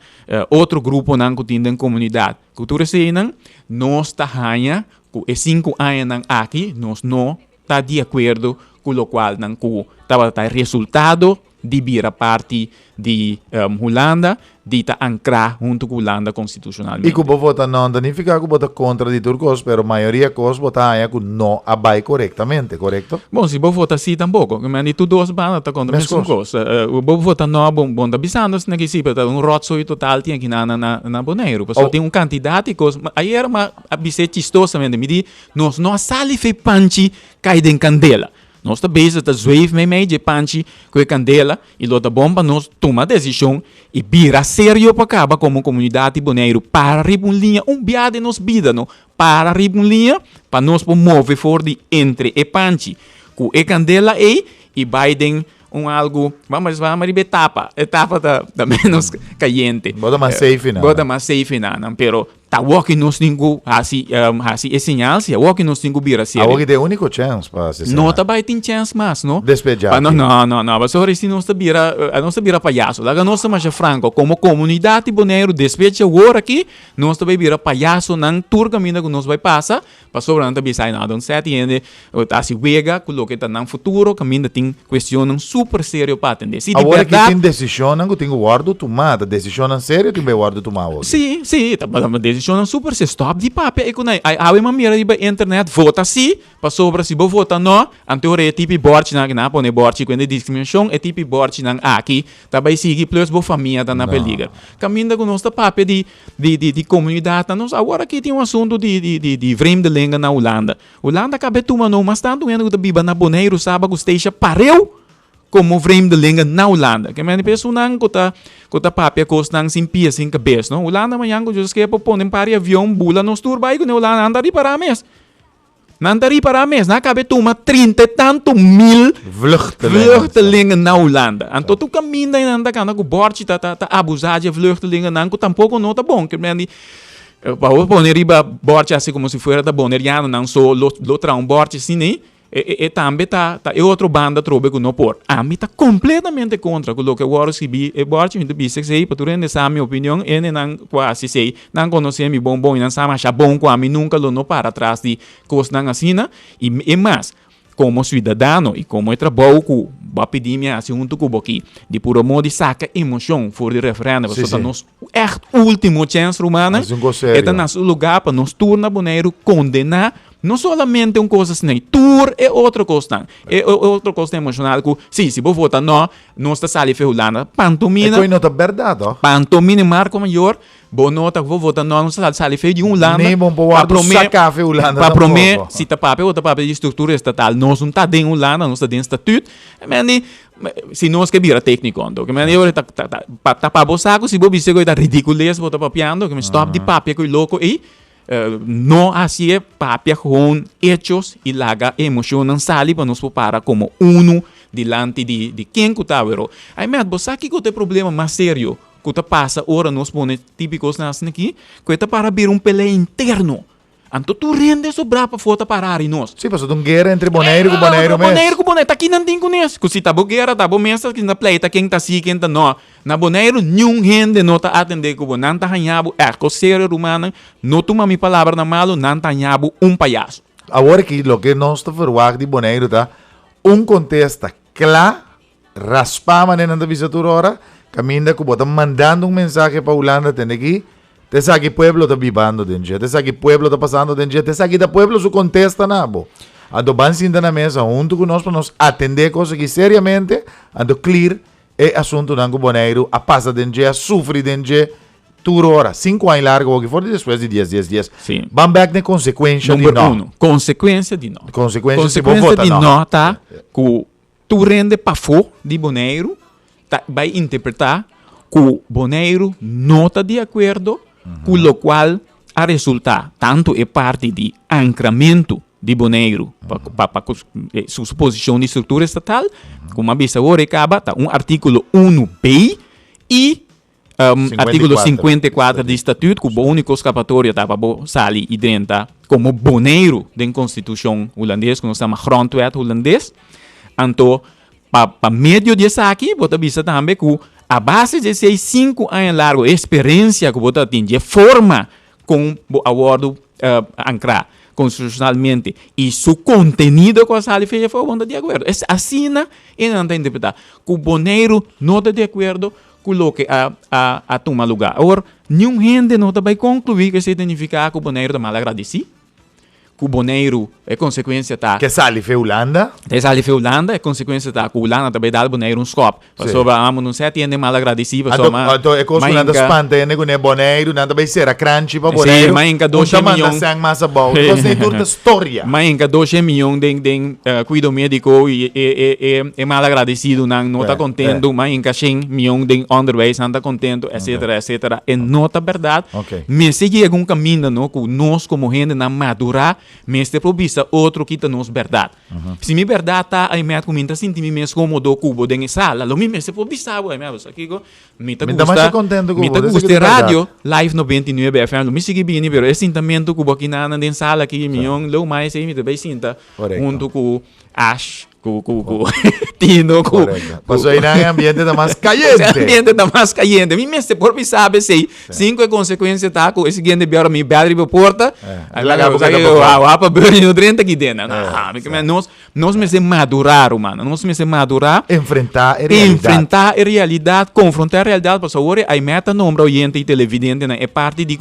outro grupo não que tem comunidade, cultura cena, nós está ganha, que é 5 anos aqui, nós não está de acordo com o qual não que tá resultado de vir a parte de Holanda, de ancrar junto com a Holanda constitucionalmente. E que você vota não, significa que você contra de turcos, mas a maioria dos vota que não abai corretamente, correto? Bom, se você vota assim, tampouco. Mas tu duas bandas tá contra as coisas. Você vota não, bom, tá bisando, se não que se peta rotso total tinha aqui na Boneiro. Só tem candidato que aí era uma abisse chistosamente, me di, nós não sali fe panchi cai den candela. Nós está bezig te zweven met de panchi com a candela e lota bomba nós toma decisão e vira sério para acaba como comunidade boneiro para ribun linha biade nos vida no para ribun linha para nós mover for de entre e panchi com a candela e Biden algo vamos etapa da menos caliente boda mais safe na pero tá walking nos ninguém assim é sinal se walking nos ninguém vira sério a walking tem único chance para se não tá vai tem chance mais não despejar não mas só se nós vira palhaço lá nós mais franco como comunidade boneiro despeja agora aqui nós vai vira palhaço não tour caminho que nós vai passar para sobre não bisa nada não sei ainda tá se vega coloca tá no futuro caminho tem questão super sério para atender se agora que tem decisão não tem guardo tomada decisão sério tem guardo tomado sim tá decisão super se stop de papel e quando aí uma mira de internet vota sim para sobre se vota não anterior é tipo borte na pone borte quando discriminação é tipo borte na aqui tá vai seguir plus bo família tá na peliga caminho com nosso papel de comunidade nós agora aqui tem um assunto de vrem de língua na Holanda acaba tomando mas tanto ainda que biba na Boneiro sábado esteja pareu como vrem de língua na Holanda. Que me penso não que papel costa não sem pia sem cabeça, não? Holanda amanhã que just que pôr em pari avião bula nos turba aí que Holanda anda ali para mês. Não anda ali para mês, na cabe toma 30 e tanto mil vluchtelingen na Holanda. Então tu caminha e anda cana com borte tá abusar de vluchtelingen não que tampouco não tá bom, que me para poner riba borte assim como se fosse da boneriano não só lotra um borte assim, né? E também é outra banda trobe que não por. A mim está completamente contra o que eu recebi. E borte me disse que para tu render essa minha opinião, ele não quase sei, não conhecia me bom e não sabe achar bom com a mim nunca lo não para atrás de coisas não assim, e mais. como cidadano e como trabalho que vai pedir minha assunto que aqui de puro modo de saca emoção for de referendo Sim, so sim. nos último chance romana Mas um gosto sério. é nosso lugar para nos tornar boneiro condenar não somente uma coisa assim, tour é outra coisa, é outra coisa emocional que se vou votar não está sali feulana, pantomina, E não tá verdade, ó. pantomina marco maior, boa nota vou votar não está sali feio de lana, Nem bom para sacar feulana. para prometer se tá papel outra papel de estrutura estatal, nós não tá dentro lana, nós tá dentro estatuto, se nós que vira técnico, então, que eu tá para saco, se vou dizer que tá ridiculez, vou tá papiando, que me stop de papel que louco e no assim papia com hechos e laga emocionan sali para nos preparar como uno delante de quem que tá vero. Aí me você aqui que tem problema mais sério que tá passa ora nos pone típicos nas aqui que tá para vir peleia interno. Anto tu rende sobrar para fora parar e nós. Sim, passou de uma guerra entre boneiro e boneiro mesmo. Boneiro com boneiro, tá aqui não tem com isso. Se tá guerra, tá bom mesa que na play, tá quem tá sim, quem tá não. Na boneiro, nenhum gente não tá atender com não tá hanhabo, é sério humana, não toma minha palavra na malo, não tá hanhabo palhaço. Agora que o que nós está verwag de boneiro tá, contesta claro, raspa maneira da visitura hora, caminha que bota mandando mensagem para Holanda, tem aqui. Te sabe que pueblo está vivando dentro, te sabe que pueblo está passando dentro, te sabe que da pueblo su contesta nabo. Ando ban sinta na mesa junto com nós para nos atender coisas que seriamente ando clear é assunto nango boneiro a passa dentro, a sofre dentro, tudo hora, 5 anos largo o que for depois de 10. Sim. Van back na consequência de Número não. 1, consequência de não. Consequência se vou votar de não. não tá que tu rende para fora de boneiro, tá, vai interpretar que o boneiro não está de acordo com o qual a resultar tanto é parte de ancramento de boneiro para sua posição de estrutura estatal, como a bisa agora acaba, tá, artículo 1b e artículo 54 do estatuto, que o único escapatório está para sair e dentro como boneiro da Constituição holandesa, que nós chamamos grondwet holandês. Então, para meio disso aqui, você bisa também que a base de 5 anos largo, experiência que você tem, forma com o acordo ancrar constitucionalmente e su contenido com a sala feia foi onda de acordo. Assim, não está interpretar que o boneiro não está de acordo com o que a toma lugar. Agora, nenhum gente não vai concluir que significa que o boneiro está mal agradecido. Que o boneiro é consequência tá Que sali fe Holanda? É sali fe Holanda, é consequência tá que o Holanda também dá o boneiro scope. Sobre a não sei tiene mal agradecido, Então é coisa Holanda espantene com o boneiro, nada vai ser a crunchy para boneiro. Sim, mas em 12 milhões. Sang massa bom. Você tem toda história. Mas em 12 milhões de cuidado médico e mal agradecido, não está contento, mas em 100 milhões de underways não está contento, etc. E não é verdade. Mas se chega um caminho, não, que nós como gente não madurar, mas te provisa outro que está nos verdade. Se minha verdade está aí me comenta sinto me mesmo como do cubo de sala, lo me se provisa, aí me aqui go, me tá gusta rádio live 99 FM, me sigue bem, pero esse sentimento que aqui na sala aqui milhão, lo mais aí me também sinta junto com Ash Tino, Passou aí no ambiente da mais caliente. ambiente da mais caliente. Me mesmo por me sabe se 5 é consequência tá com esse gente biara me battery por porta. Aí lá para burn no 30 aqui dentro. Nós me se madurar, mano. Nós me se madurar. Enfrentar a realidade, confrontar a realidade, para agora aí meta número oriente e televidente é parte de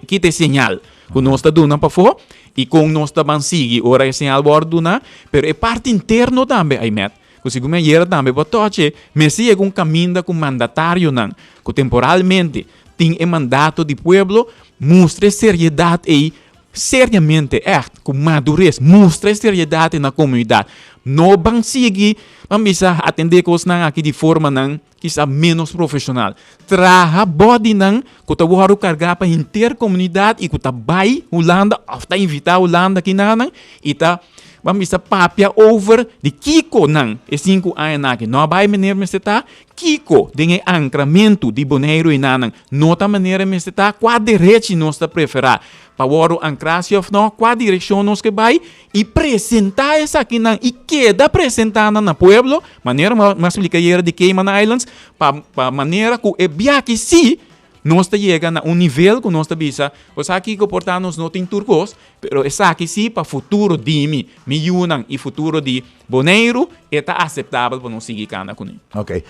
que te sinal. Que nós está dando para fora e com nós também sigue ora é sinal bordo na, pero é parte interno também aí met. Que segundo me era também para toche, me sigue um caminho com mandatário não, que temporalmente tem o mandato de pueblo, mostra seriedade e seriamente com madurez, mostra seriedade na comunidade. Não vão seguir, vamos atender coisas aqui de forma não, que é menos profissional. Traha body não, que tá vou carregar para intercomunidade e que tá vai Holanda, ou tá invitar Holanda aqui não, e tá vamos papia over de Kiko não, e 5 anos aqui. Não vai maneira me está Kiko, de ancramento de boneiro e não, não tá maneira me está qual direito nós está preferar. Para o ancrasse of não, qual direção nós que vai e apresentar essa aqui não, e queda apresentada na pueblo, maneira mais explicaria de Cayman Islands, para maneira que é bem aqui sim, nós chega a nível que nós bisa, os aqui comportarmos não tem turcos, pero essa aqui sim para futuro de mi unang e futuro de Bonaire está aceitável para nós seguir cana com ele. Ok.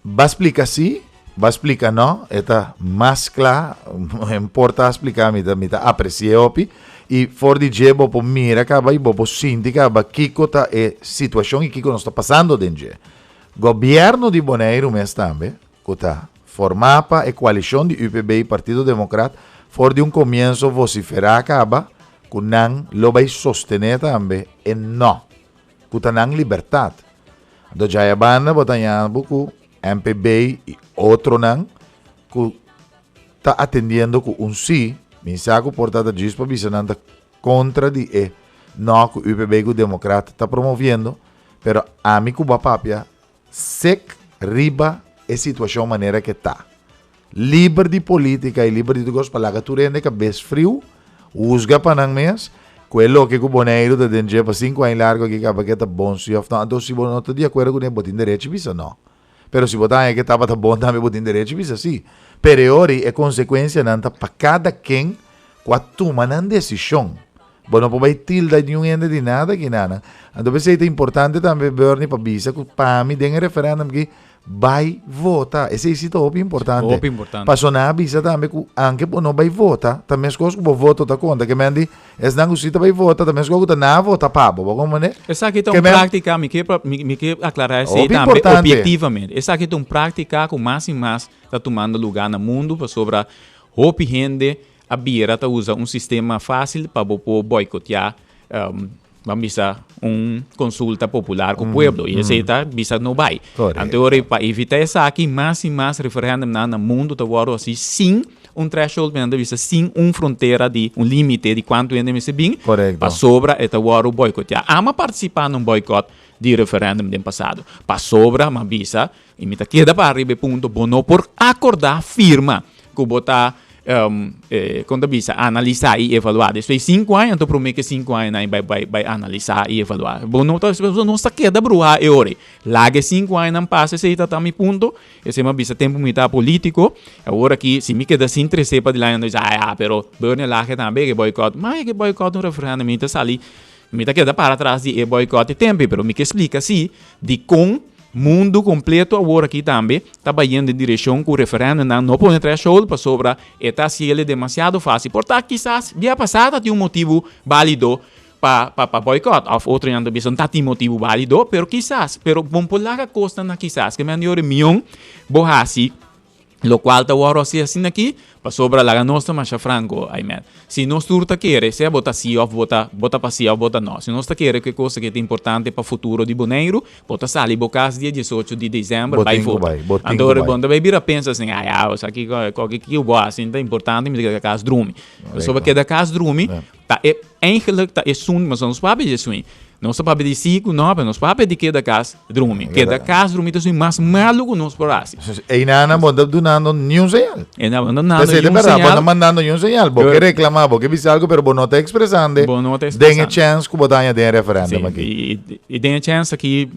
Va explicar sim, va explicar não, está mais claro, importa explicar, me aprecia opi, e for de jebo po mira acaba e po sinti acaba kiko ta é situação e kiko nós está passando dentro. Governo de Bonaire mesmo também, que está formada a coalição de UPB e Partido Democrata, for de começo vociferar acaba, que não lo vai sostener também, e não, que está não liberdade. Do já é banda, botanhando buku, MPB e outro não, que está atendendo com sim, mensaje portada diz para visando contra de não que o UPB e o Democrata está promovendo, pero a mim Cuba Papia sec riba a situação maneira que está. Livre de política e livre de gosto para tu rende cabeça frio, usga para não mês, quello que o Bonaire da dentro para 5 anos largo que acaba que tá bom se of não, então se você não está de acordo com ele botin direito bisa não. Pero se botar que estava bom também botin direito bisa sim. Periori é consequência nanta para cada quem com toma uma decisão. Bom, não pode tilda de ende de nada que nada. Então, é importante também Bernie para bisa que para mim tem referendum que vai votar. Esse é o importante. O importante. Para sonar bisa também que anche não vai votar, também as coisas que voto tá conta que mendi, es não usita vai votar, também as coisas que não vota pabo, como né? Essa aqui é uma prática, me quer aclarar isso também objetivamente. Essa aqui é uma prática que mais e mais está tomando lugar no mundo para sobre a gente a Bira usa sistema fácil para boicotear vamos dizer, consulta popular com o povo. E esse está, bisa não vai. Então, para evitar isso aqui, mais e mais referendum no mundo, está agora assim, sim, threshold, sim, fronteira, de limite de quanto ainda me se bem, para sobra, está agora boicotear. Ama participar num boicote de referendum do passado. Para sobra, mas bisa, e me queda para arriba ponto, bono por acordar firma, que botar quando bisa analisar e evaluar. Depois 5 anos, então prometo que 5 anos vai analisar e evaluar. Bom, não está queda bruxa e ore. Laga 5 anos não passa, esse está também ponto. Esse é uma bisa tempo muito político. Agora que se me queda sem interesse para de lá, diz pero Bernie laga também que boicote. Mas que boicote um referendo, me está ali, me está queda para trás de boicote tempo, pero me que explica assim de com mundo completo agora aqui também está indo em direção que o referendo não põe threshold para sobra está se ele demasiado fácil. Portanto, quizás dia passado tinha motivo válido para boicote. Outro ano não tem motivo válido, pero vamos por lá a costa na quizás que me dio milhão borrasi, lo qual está agora assim aqui para sobra la nossa marcha franco, Aymed. Se nós turta querer, se bota sim ou bota para sim ou bota não. Se nós querer que coisa que é importante para o futuro de Bonaire, bota sali bocas dia 18 de dezembro, vai votar. Então, quando vai vir a pensar assim, isso aqui qualquer que eu vou assim, é importante, me diga casa drume. Sobre que da casa drume, tá é eigenlijk tá é sun, mas não sabe disso. Não se pode dizer que não, não se pode dizer que da casa drume. Que da casa drume é mais maluco nos porasi. E nada, bota donando nenhum señal. E nada, donando nenhum señal. Bota mandando nenhum señal. Porque reclamar, porque diz algo, pero não está expressando. Tem a chance que botar de referendum aqui. E tem a chance que,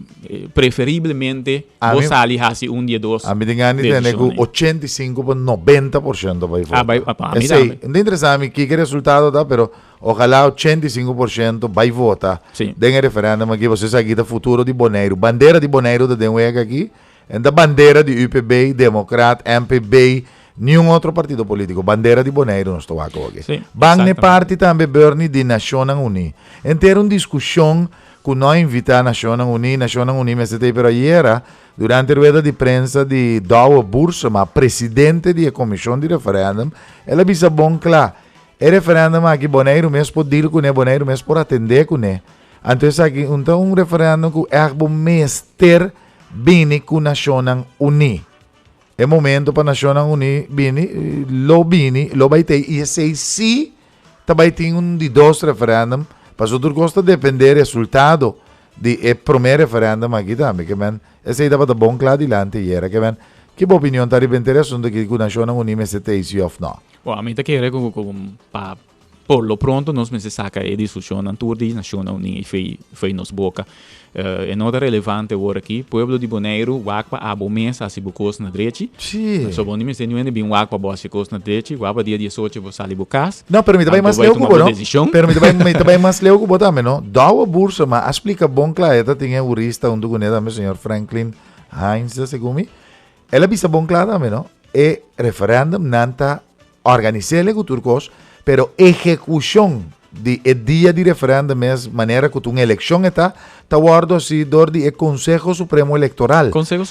preferivelmente, você ali hace dia 2. A mim tem que ter 85 por 90% vai votar. Esse é interessante, que resultado dá, pero ojalá 85% vai votar. Tem referendum aqui, você sabe que futuro de Bonaire. Bandeira de Bonaire da Denweg aqui, e da bandeira de UPB, Democrat, MPB, nenhum outro partido político. Bandeira de Bonaire não estou aqui. Banne parte também Bernie de Nacional Uni. Em ter uma discussão que nós invitamos a Nacional Uni, mas até para ayer, durante a rueda de prensa de Douwe Boersema, presidente da comissão de referendum, ela disse bom claro, o referendum aqui Bonaire mesmo pode dir com ele, Bonaire mesmo pode atender com ele. Então, referendum que é bom mestre bini com a Nacional Uni. É momento para a Nacional Uni bini, lo vai ter, e esse sim, também tem de 2 referendum, para outro costa depender do resultado do primeiro referendum aqui também, que esse aí dava bom claro adiante, que a opinião está de assunto que a Nacional Uni me se tem ou não? Bom, a mim está querendo para por lo pronto nós me saca a discussão na tour de Nacional Unia foi nos boca. É nota relevante agora aqui, Pueblo de Bonaire, wakpa abo mesa se bocos na direita. Sim. So bom me sendo bem wakpa boa se cos na direita, wakpa dia 18 vou sair bocas. Não, permita bem mais leu cubo, não? Permita bem mais leu cubo também, não? Dá a bursa, mas explica bom clareta, tinha jurista um duguneta, meu senhor Franklin Heinz, segumi. Ela bisa bom clara também, não? E referendum nanta organizar o turcos, pero execução de dia de referendum é maneira que uma eleição está guardo se dor de Conselho Supremo Eleitoral.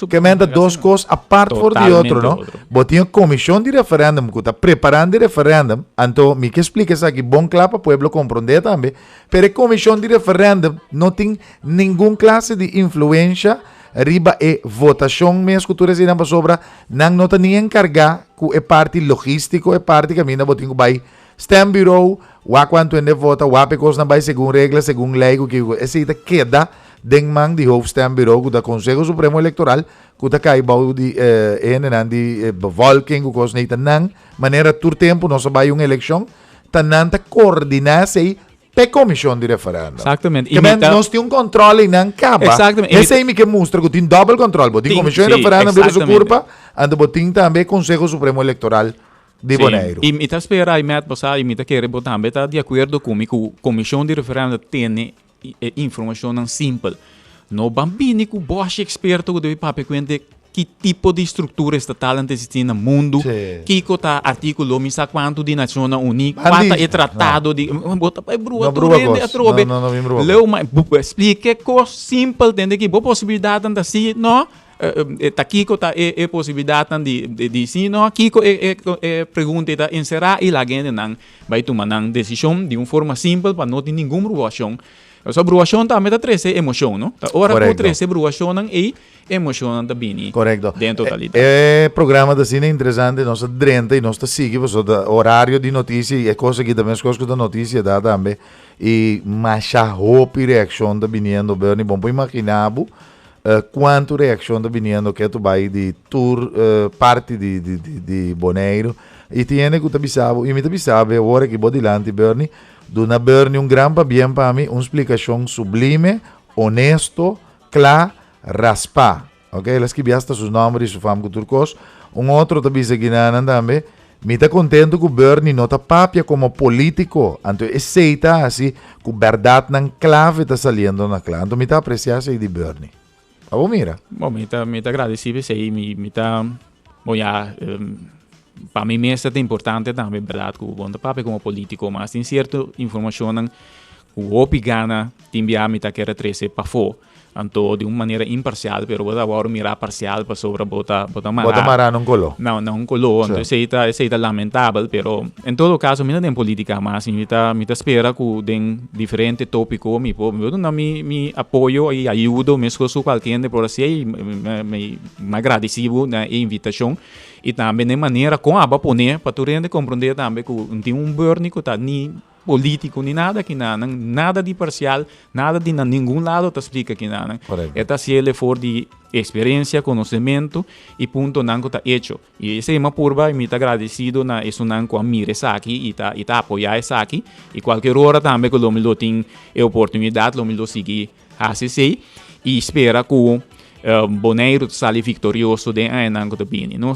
Que manda duas coisas a parte for de outro, não? Botinha comissão de referendum que está preparando o referendum, então me que explica isso aqui bom claro para o povo compreender também, pero a comissão de referendum não tem nenhuma classe de influência riba e votação mesmo que tu resina para sobra, não está nem encargar que é parte logístico, é parte que a mina botinho vai Stamp Bureau, wa quanto ende vota, wa pecos na vai segundo regra, segundo lei, que esse queda den man de hoofd Stamp Bureau, que da Conselho Supremo Eleitoral, que da cai bau de de bevolking, que cos neita nang, maneira tur tempo, nós vai uma eleição, tananta coordinar-se pe comissão de referendo. Exatamente. Que nós temos controle e não caba. Exatamente. Esse aí que mostra que tem double controle, botin comissão de referendo, vira sua culpa, anda botin também Conselho Supremo Eleitoral. De Bonaire. E me espera e me passar e me querer botar também de acordo comigo, a comissão de referendo tem informação simples. No bambini que boa experto que deve papai conhecer que tipo de estrutura estatal existe no mundo, que está artigo me sabe quanto de Nações Unidas, quanto é tratado de bota para brua trobe. Leu mais explique coisa simples, tem que boa possibilidade de assim, não? Kiko tá é possibilidade de sim, não? Kiko é pergunta da encerrar e lá gente não vai tomar uma decisão de uma forma simples para não ter nenhuma bruação. Essa bruação também tá três emoção, não? Ora por três bruação e emoção também. Correto. Dentro da lida. É programa da cine interessante, nós drenta e nós tá sigue, o horário de notícia e coisa que também as coisas da notícia dá também e macha hope reação da vindo Bernie, bom, imaginavo quanto reação está vindo que tu vai de tour parte de Bonaire e tiene que tu bisabo e me bisabo agora que bodilante Bernie dona Bernie um grande bem para mim uma explicação sublime honesto clara raspa ok elas que biasta seus nomes su fam turcos outro também se guinan também me está contento que Bernie não está papia como político então aceita assim que verdade não clave está saliendo na clã então me está apreciando de Bernie. Abo mira. Bom, me tá agradecido sei, me tá, bom já, para mim mesmo é importante também, verdade, que o bom papel como político, mas tem certa informação que o opigana tem me tá querer trazer para fora. Então, de uma maneira imparcial, pero agora mirar parcial para sobre botar mará não colou. Não colou. Então, isso é lamentável, pero em todo caso, me não tem política mais, me espera que tem diferente tópico, me apoio e ajudo, mesmo se qualquer por assim, me agradecido na invitação e também de maneira com a poner para tu compreender também que tem Bernie que está nem político ni nada que nada de parcial, nada de nenhum lado te explica que nada. Esta se ele for de experiência, conhecimento e ponto não está hecho. E esse é uma purba e me está agradecido na isso não com a mira aqui e tá apoiar essa aqui e qualquer hora também que o meu tem a oportunidade, o meu seguir a CC e espera que Bonaire sale vitorioso de ano que vem. Não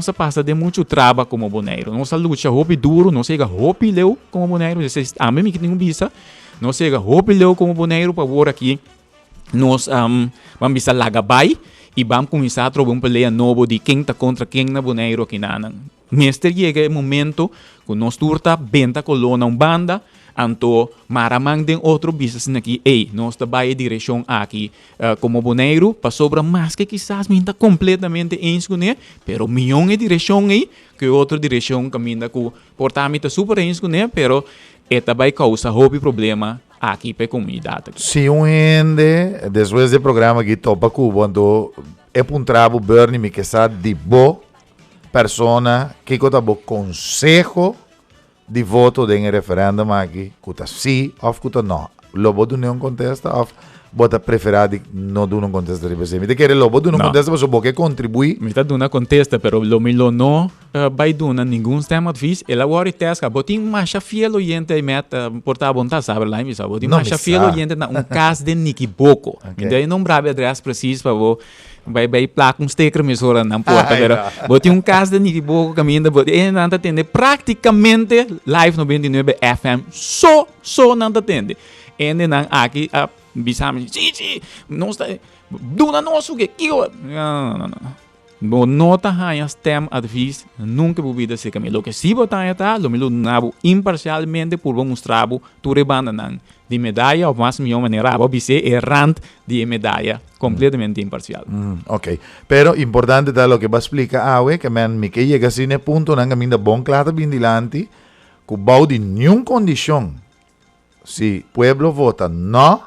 se passa de muito trabalho como Bonaire. Não se luta roupa duro, não chega roupa leu como Bonaire. A mim que tem bisa, não chega roupa leu como Bonaire para agora aqui. Nós vamos laga bai e vamos começar a trocar peleia novo de quem está contra quem na Bonaire aqui na. Mestre chega o momento que nós turta benta colona banda. Anto maramang den outro business aqui, nós trabalhamos em direção aqui como Bonaire, para sobra mais que quizás me está completamente ensconé, pero milhão de direção aí, que outra direção caminha com portamento super ensconé, pero vai causar hobby problema aqui para a comunidade. Se gente, depois do programa aqui topa Cuba, quando é um trabalho Bernie me que sabe de boa persona, que está bom consejo de voto de referendum aqui, que está sim ou que está não. Lobo do não contesta, ou bota preferado não do não contesta de você. Me te quer lobo do não contesta, mas o boque contribui. Me tá dando contesta, pero lo milo não vai duna nenhum sistema de fiz. Ela agora tesca, botin macha fiel oyente e meta portar vontade sabe lá, me sabe. Botin macha fiel oyente na caso de Nikiboco. Daí não brave adresse preciso para vo vai placa sticker me sora na porta, pero botin caso de Nikiboco caminho, botin não atende praticamente live 99 FM só não atende. Ende não aqui bisame, sim, não está, duna nosso que não. Bo nota hanya stem advice nunca bubida se kami. Lo que si botanya ta, lo milo nabo imparcialmente por mostrar tu rebanda nang de medalha ou mais melhor maneira abo bise errant de medalha completamente imparcial. Ok, pero importante ta lo que va explica awe que man mi que llega sine punto nang aminda bon clata bindilanti ku bau di nenhum condição si pueblo vota no.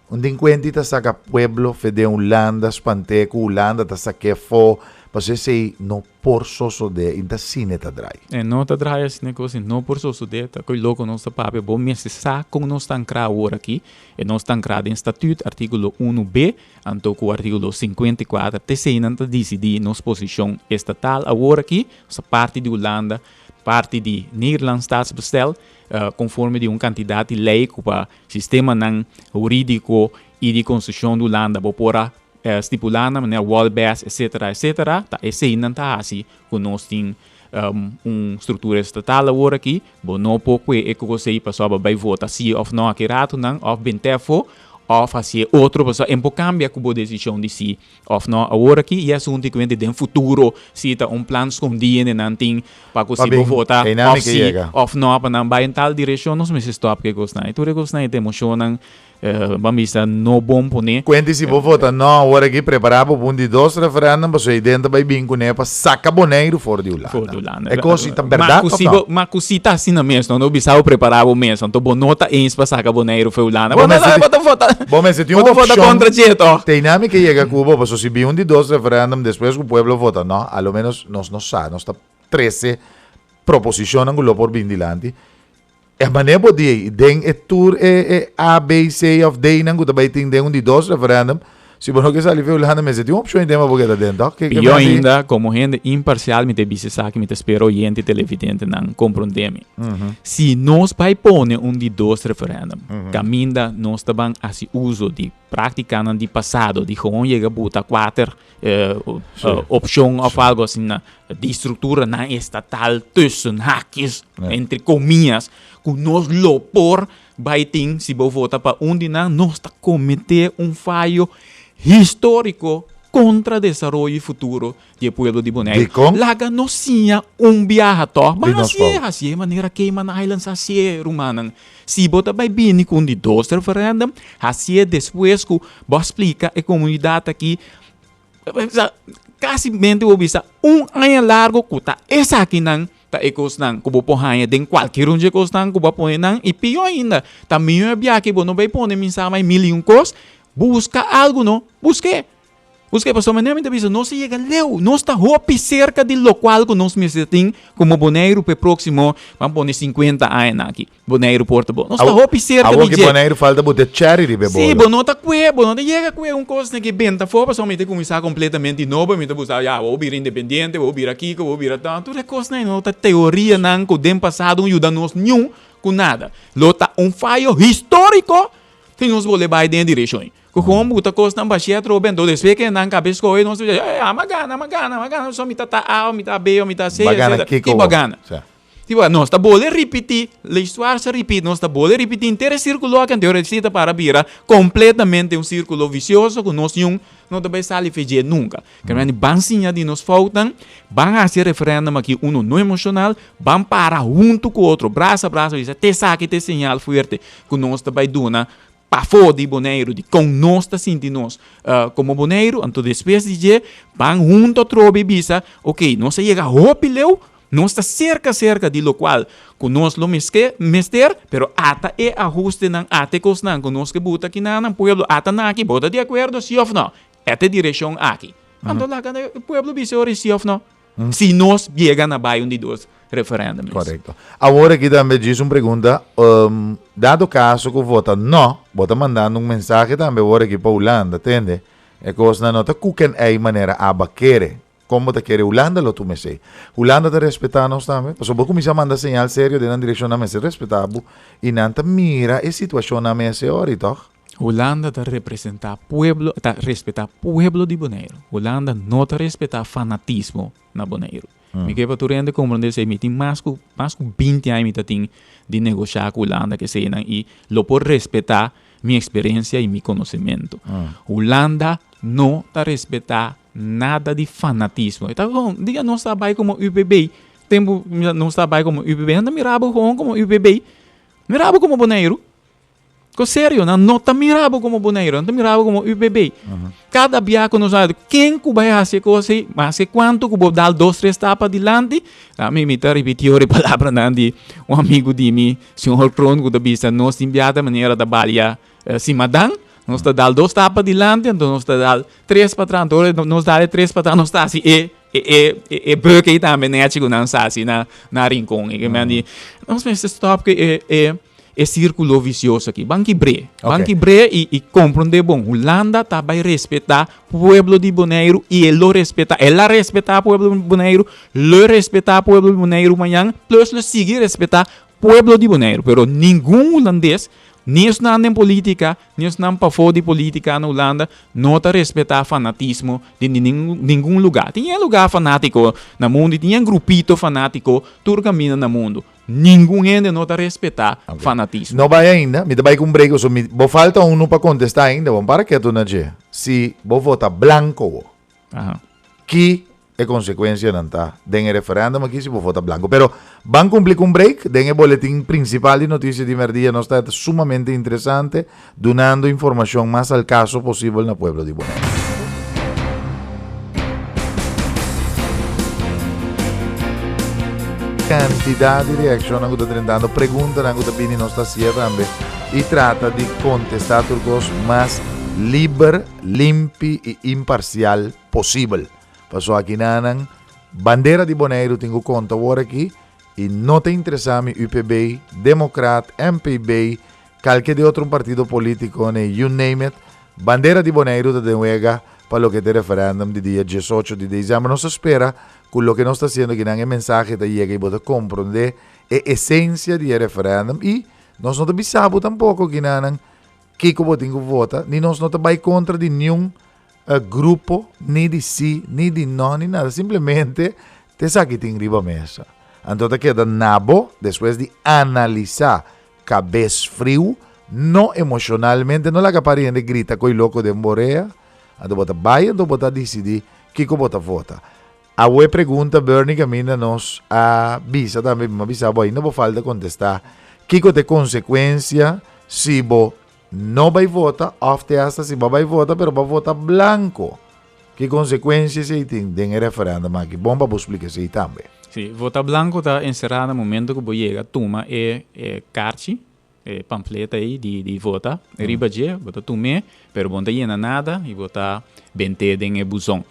Unding kwenti ta sa ka pueblo fede Holanda, Spanteco, Holanda ta sa que fo, parce sei no por soso de inta sine ta drai. No ta drai sine cosi no por soso de ta coi loco non sta pape bom me se sa com non sta ancra ora aqui e non sta ancra in statut artigo 1b anto co artigo 54 te sei non ta decidi nos position estatal agora aqui sa parte de Holanda, parte de Nederland staatsbestel conforme de candidato de lei para sistema não jurídico e de construção do Holanda, para estipulando maneira World-Base, etc. Tá esse ainda tá assim, que nós tem estrutura estatal agora aqui, bom não pouco é que você passou para votar se ou não aqui rato não, ou bem tefo, ou fazer outro pessoa em cambia com a decisão de si ou não agora aqui e assunto que vem de futuro se tá plano escondido não tem para conseguir votar ou se ou não para não vai em tal direção nós me stop que gostar tu gostar te emocionam vamos ver no bom pone quando se vou votar não agora aqui preparado para de dois referendum para aí dentro vai vir com para saca boneiro fora de Holanda é coisa tá verdade mas cosita assim na mesmo não bisau preparado mesmo então bom nota em para saca boneiro foi Holanda vamos votar. Bom, mas se tem uma opção, tem nada que chega a Cuba, mas se vi de dois referendum, depois que o povo vota, não, a lo menos nós não sabe, nós está 13 proposiciones por bindilante. É maneira de den tour A, B, C of day nang kutabay ting den de dos referendum. Si bono que sali feu lana mese, tem uma opção em tema porque tá dentro. E eu ainda, como gente imparcial, me te bise saque, me te espero gente televidente não compreende-me. Se nós vai pôr de dos referendum, caminda nós também assim uso de prática de passado, de como chega a botar quatro opção ou algo assim, de estrutura na estatal, tussen hackers, entre comillas, que nós lopor vai ter, se vou votar para de nós está cometer falho histórico contra o desenvolvimento futuro do povo de Bonaire. Laga não tinha viajador, mas assim é maneira que na Islands assim rumana. Se bota vai bem com de dois referendum, assim depois que vou explicar a comunidade aqui, quase mente vou bisa ano largo que tá essa aqui não tá ecos não que vou pôr em qualquer um de ecos não que vou pôr não e pior ainda tá melhor viagem que não vai pôr nem mensagem mais 1.000 coisas. Busca algo, não? Busquei, para somente dizer, não se chega leu, não está hopi cerca de local que nós me tem como Bonaire para próximo, vamos pôr 50 anos aqui, Bonaire Portable. Não está hopi cerca de que Bonaire falta botar charity, bebo. Sim, não está não chega com coisa que benta fora, somente começar completamente novo, me buscar, vou vir independente, vou vir aqui, vou vir tanto, tudo é coisa não está teoria não, que o tempo passado não ajuda nós nenhum com nada. Lota falho histórico que nós vamos levar dentro da direção. Como muita coisa não baixia troben, do desvio que não cabeça com ele, nós dizemos, magana, só me tá A, me tá B, me tá C, que bagana. Tipo, nós tá bole repetir, a história se repete, nós tá bole repetir inteiro círculo que anteriormente para virar completamente círculo vicioso que nós não vai sair fazer nunca. Que a bansinha de nós faltam, vão fazer referendum aqui, não emocional, vão parar junto com o outro, braço a braço, até saque, até sinal forte, que nós vai dar para fora de Bonaire, de com nós está sentindo nós como Bonaire, então depois de dizer, vão junto a trobe bisa, ok, nós chega a opileu, nós está cerca de local, que nós lo mester, pero ata é ajuste não, ata cos não, que nós que buta aqui na pueblo, ata na aqui, bota de acordo, sim ou não, esta direção aqui. Então lá, o pueblo bisa ori sim ou não, se nós chega na bairro de dois referendum. Correto. Agora aqui também diz uma pergunta, dado caso que vota não, vota mandando um mensagem também agora aqui para a Holanda, entende? É coisa na nota, que é maneira aba querer. Como te quer Holanda, lo tu me sei. Holanda te respeta nós também. Porque vou começar a mandar sinal sério de na direção na mesa respetado e nanta mira a situação na mesa hora, toch? Holanda te representa pueblo, te respeta pueblo de Bonaire. Holanda não te respeta fanatismo na Bonaire. Me que para tu rende compreender se me tem mais que 20 anos de negociar com Holanda que sei e lo por respeitar minha experiência e meu conhecimento. Holanda não te respeta nada de fanatismo. Então, diga não está bem como UPB. Tempo não está bem como UPB. Anda mirabo como UPB. Mirabo como Bonaire. Com sério, não está mirabo como Bonaire. Não está mirabo como UPB. Cada biaco nos sabe quem que vai fazer coisa, mas quanto que vou dar 2, 3 tapas adiante. A mim me está repetindo a palavra de um amigo de mim, senhor Crono, que está nós enviada maneira da balia cimadão. Nós está dando 2 tapas adiante, então nós está dando 3 para trás, então nós dá 3 para trás, nós está assim, porque aí também né, chico não está assim na rincão, e que me diz, nós vamos stop que é círculo vicioso aqui, banquibre e compreender bom, Holanda tá vai respeitar o pueblo de Bonaire e ele respeita, ela respeitar o pueblo de Bonaire, ele respeitar o pueblo de Bonaire amanhã, plus ele seguir respeitar o pueblo de Bonaire, pero nenhum holandês nem não em política, nem não para fora de política na Holanda, não está respeitar fanatismo de nenhum lugar. Tinha lugar fanático no mundo, tinha grupito fanático, tudo caminha no mundo. Nenhum gente não está respeitar fanatismo. Não vai ainda, me vai com um break, vou falta um para contestar ainda, vamos para que tu não diga. Se vou votar branco, que é consequência não tá. Den referendum aqui se vou votar branco. Pero vamos cumprir com um break, den o boletim principal de notícias de merdia, nos está sumamente interessante, dando informação mais ao caso possível no pueblo de Bonaire. Quantidade de reação que está tentando, pergunta que está vindo nós está também e trata de contestar turcos mais livre, limpo e imparcial possível. Passou aqui na bandeira de Bonaire, tenho conta agora aqui, e não te interessa UPB, Democrat, MPB, qualquer de outro partido político, you name it, bandeira de Bonaire te denuega para o que é referendum de dia 18 de dezembro. Nós espera com o que nós está fazendo aqui na mensagem te chega e você compreender a essência do referendum e nós não te bisamos tampouco que na que você tem que votar, nem nós não te vai contra de nenhum grupo, nem de si, nem de não, nem nada. Simplesmente, te sabe que tem riba mesa. Então, te queda nabo, depois de analisar, cabeça frio, não emocionalmente, não la capariente grita com o louco de Moreia, então, você vai, então, você decidir que você vota. A web pergunta, Bernie, que a mina nos avisa também, me avisa, ainda vou falta contestar, que tem consequência se você não vai votar, ofte hasta se vai votar, pero vai votar branco. Que consequências você tem em referendo aqui? Bom para explicar isso também. Sim, votar branco está encerrado no momento que você chega, toma carte, panfleta aí de votar, riba de, você toma, pero você não tem nada e você bente em busão.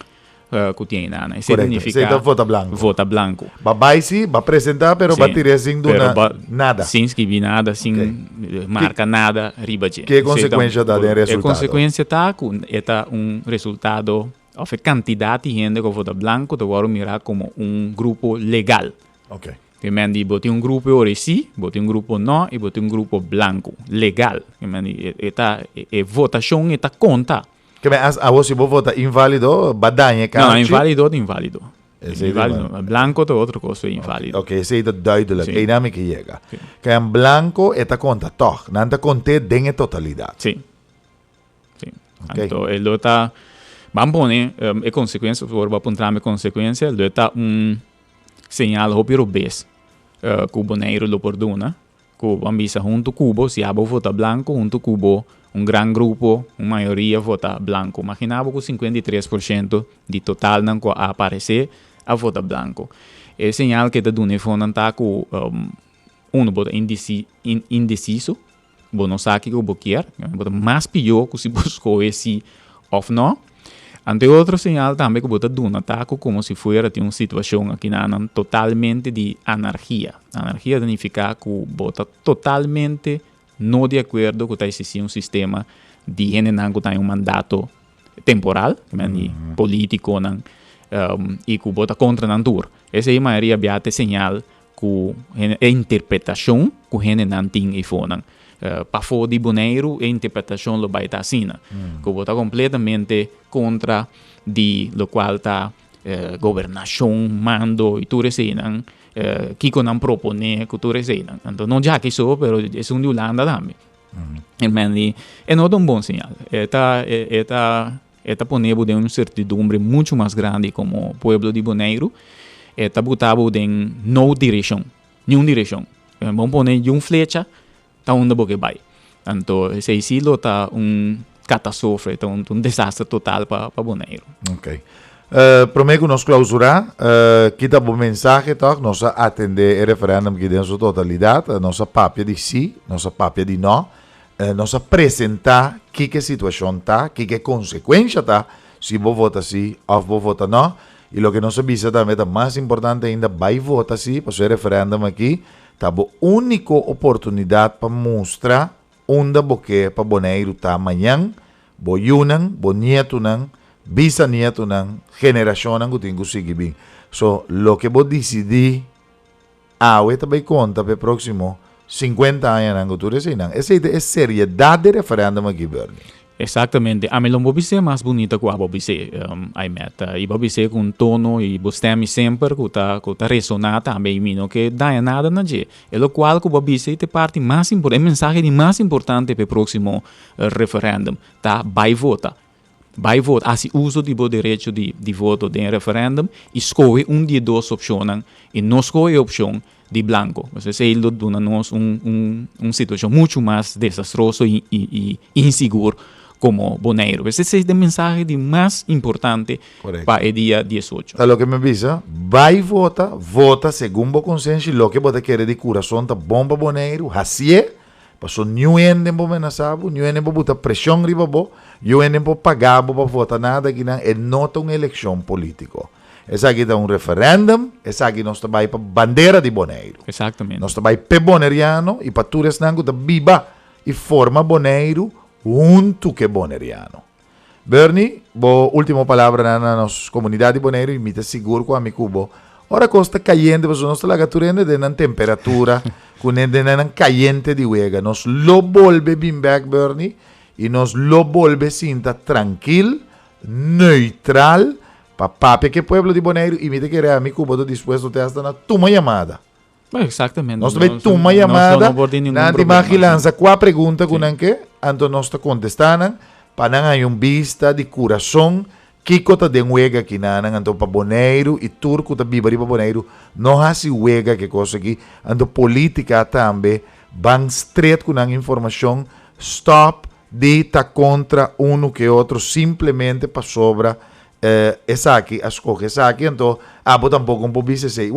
Que tem nada. Isso significa vota branco. Vota branco. Vai sim, vai apresentar, pero vai tirar sem nada. Sem escrever nada, sem marca nada, riba de. Que consequência dá de resultado? A consequência está resultado, a quantidade de gente que vota branco, agora mirar como grupo legal. Ok. Que mandi bote grupo ora sim, bote grupo não e bote grupo branco, legal. Que mandi votação está conta. Que a você vou votar inválido, badanha, cara? Não, inválido. Inválido. Blanco é outra coisa, inválido. Ok, isso é duidelijk. É nome que chega. Que em branco é conta, toch? Não está conta de totalidade. Sim. Então, ele está... Vamos pôr, a consequência, por apontar a consequência, ele está sinal rápido bes. Que o Bonaire lo perdona. Que o ambisa junto cubo, se abo vota branco, junto cubo grande grupo, uma maioria vota branco. Imaginava que 53% de total não aparecer a vota branco. É sinal que está dando fundo que vota indeciso, não sabe o que quer, mais pior que se buscou esse ou não. Ante outro sinal também que bota duna taco como se fuera uma situação aqui na totalmente de anarquia. Anarquia significa que bota totalmente não de acordo com esse sistema de generar que mandato temporal, político, e que bota contra a natura. Essa é a maioria de sinal que é interpretação que generam tem e foram. Para fora de boneiro, a interpretação lo vai estar assim, que bota completamente contra de lo qual está governação, mando e tudo assim, que não propõe que tudo assim. Então não já que isso, pero é um de Holanda também. É não um bom sinal. Esta ponebo de uma certidumbre muito mais grande como pueblo de Bonaire. Esta botava em no direção, nenhuma direção. Vamos pôr uma flecha, tá onde você vai. Então, esse estilo tá catástrofe, tá desastre total para Bonaire. Ok. Prometo nós clausurar, kita bom mensagem, tá? Nós atender o referendum que dentro da totalidade, nossa papia de sim, nossa papia de não, nós apresentar que situação tá, que consequência tá, se vou votar sim ou vou votar não. E o que nós avisa também, é mais importante ainda, vai votar sim, para o referendum aqui, tá a única oportunidade para mostrar onde você para Bonaire tá amanhã, boiunan, bonietunan, bisnietunan, geracionan que tem que seguir bem. So, lo que vou decidir, eu também conta para o próximo 50 anos que tu recenas. Essa é a seriedade do referendum aqui, Bernie. Exatamente. A mim não vou ser mais bonita que a vou ser, e vou ser com tono e bostemi sempre que tá ressonar também mim, que dá nada na dia. É o qual que vou ser a parte mais importante, a mensagem mais importante para o próximo referendum, tá? Vai votar. Vai votar, assim uso do direito de voto de referendum, escolhe de duas opções e não escolhe a opção de branco. Você sei que dá-nos uma situação muito mais desastrosa e insegura como Bonaire. Essa é a mensagem mais importante para o dia 18. É o que me avisa, vai vota segundo o consenso, e o que você quer de coração tá bom para Bonaire, assim é, passou nenhum ende para menasabo, nenhum ende para botar pressão riba bo, nenhum ende para pagar para votar nada, que não é nota uma eleição política. Essa aqui é um referendum, essa aqui nós trabalhamos para bandeira de Bonaire. Exatamente. Nós trabalhamos para boneriano e para tudo isso que viva e forma Bonaire junto que boneriano. Bernie, última palavra na nossa comunidade de Bonaire, e me te seguro com a mi cubo. Ora costa caliente, mas nós lagaturende de na temperatura, com de na caliente de uega. Nós lo volve bem back, Bernie, e nós lo volve sinta tranquilo, neutral, para que o pueblo de Bonaire, e me te querer a mi cubo, estou disposto a estar na tua chamada. Exatamente. Nós temos uma chamada, na antimagia lança 4 perguntas com que então nós está contestando, para não ter vista de coração, que cota de uega que não, então para Bonaire e turco está viva para Bonaire, não há se uega que coisa aqui, então política também, van straight com a informação, stop de estar contra um que outro, simplesmente para sobra, essa aqui, escolhe essa aqui, então, botar um pouco sei,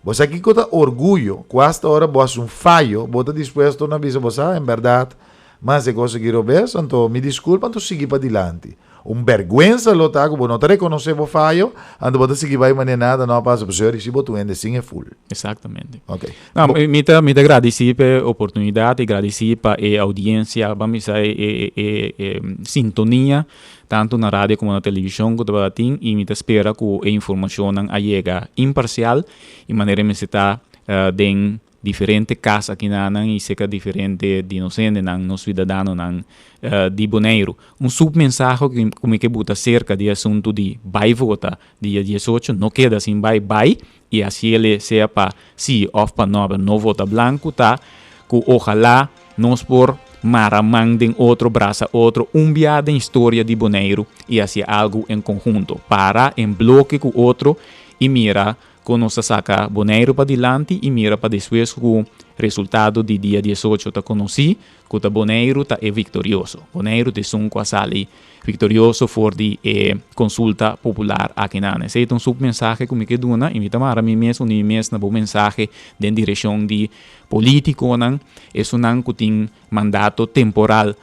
você aqui conta orgulho, quase hora você falho, você disposto a avisar você, em verdade, mas é coisa que eu vejo, então me desculpa, então seguir para adiante. Vergüenza lo tá, como não te reconhecer o falho, então você seguir vai maneira nada, não passa, porque se você ende sim é full. Exatamente. Ok. Não, me agradecer pela oportunidade, agradecer para a audiência, vamos dizer, sintonia, tanto na rádio como na televisão, e me espera que a informação chega imparcial, e maneira me está de diferente casa aqui e seca diferente de nós nos cidadãos de Bonaire. Submensagem que bota cerca do assunto de vai votar dia 18, não queda assim vai, e assim ele seja para sim ou para não vota branco, tá? Que ojalá nós por maramandem outro braço, outro viada em história de Bonaire e assim algo em conjunto, para em bloco com outro e mira com nossa saca Bonaire para adiante e mira para depois com o resultado de dia 18 tá conheci que o Bonaire tá é vitorioso. Bonaire de som com a sali vitorioso for de consulta popular aqui na Esse é submensagem que me duna e me tamara mim mesmo na boa mensagem de direção de político é um que tem mandato temporal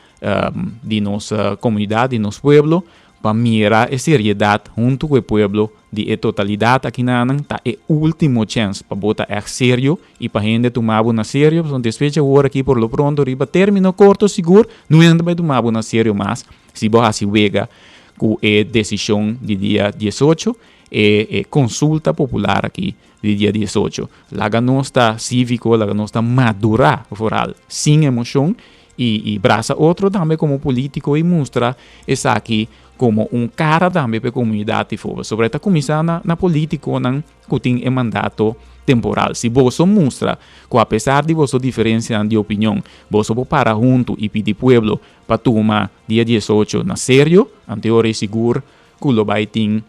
de nossa comunidade, de nosso pueblo, para mirar a seriedade junto com o pueblo de a totalidade aqui na Anang, tá é último chance para botar é sério e para gente tomar na sério, então despeja agora aqui por lo pronto, riba término curto seguro, não ainda vai tomar na sério mas se você vega com a decisão de dia 18 e consulta popular aqui de dia 18. Lá não está cívico, lá não está madura, foral, sem emoção e braça outro também como político e mostra essa aqui como cara também para a comunidade fora. Sobre esta comissão na política que tem mandato temporal. Se você mostra que apesar de você diferença de opinião, você pode parar junto e pedir pueblo para tomar dia 18 na sério, anterior e seguro, que o vai ter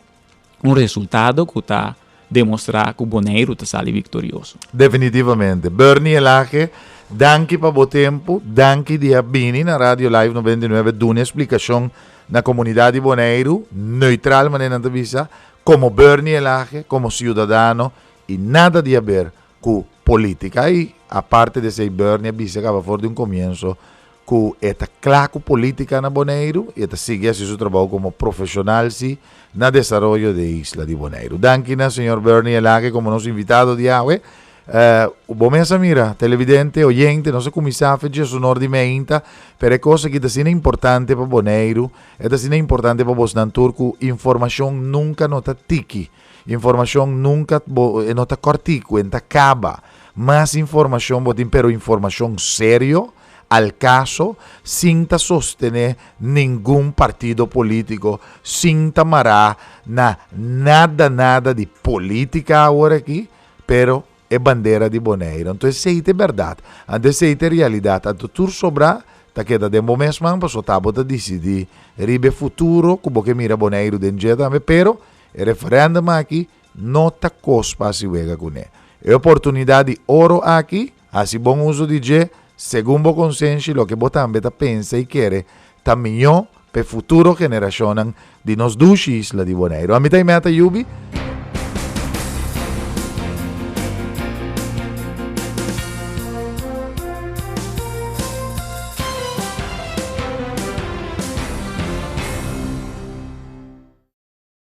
resultado que está demonstrar que o Bonaire está saindo vitorioso. Definitivamente. Bernie Elache, danke para o tempo, danke dia Bini na Radio Live 99, dando uma explicação na comunidade de Bonaire, neutral, mas não avisa, como Bernie Elache, como cidadano, e nada de ver com política. E, a parte de ser Bernie, avisa que fora de começo, que esta claque política na Bonaire, e esta sigue seu trabalho como profissional, sim, na desenvolvimento da isla de Bonaire. Danke, senhor Bernie Elache, como nosso invitado de hoje. Bom mesa mira, televidente, oyente, nossa comissão fez sonor de meinta, per coisa que está importante para Bonaire, está importante para você turco, informação nunca nota tiki, informação nunca nota cortico, enta acaba, mas informação botin pero informação sério, al caso, sem sostener nenhum partido político, sem tamará na nada de política agora aqui, pero é bandeira de Bonaire. Então, essa é a verdade. Essa é a realidade. A tudo sobra, tá queda de bom mesmo, para só tá bota decidir ribe futuro, como que mira Bonaire de dia também, pero o referendo aqui não tá cospa se vega com ele. É oportunidade de ouro aqui, assim bom uso de dia, segundo o consenso, o que você também pensa e quer, tá melhor para o futuro geração de nós duas islas de Bonaire. A mim tá Yubi,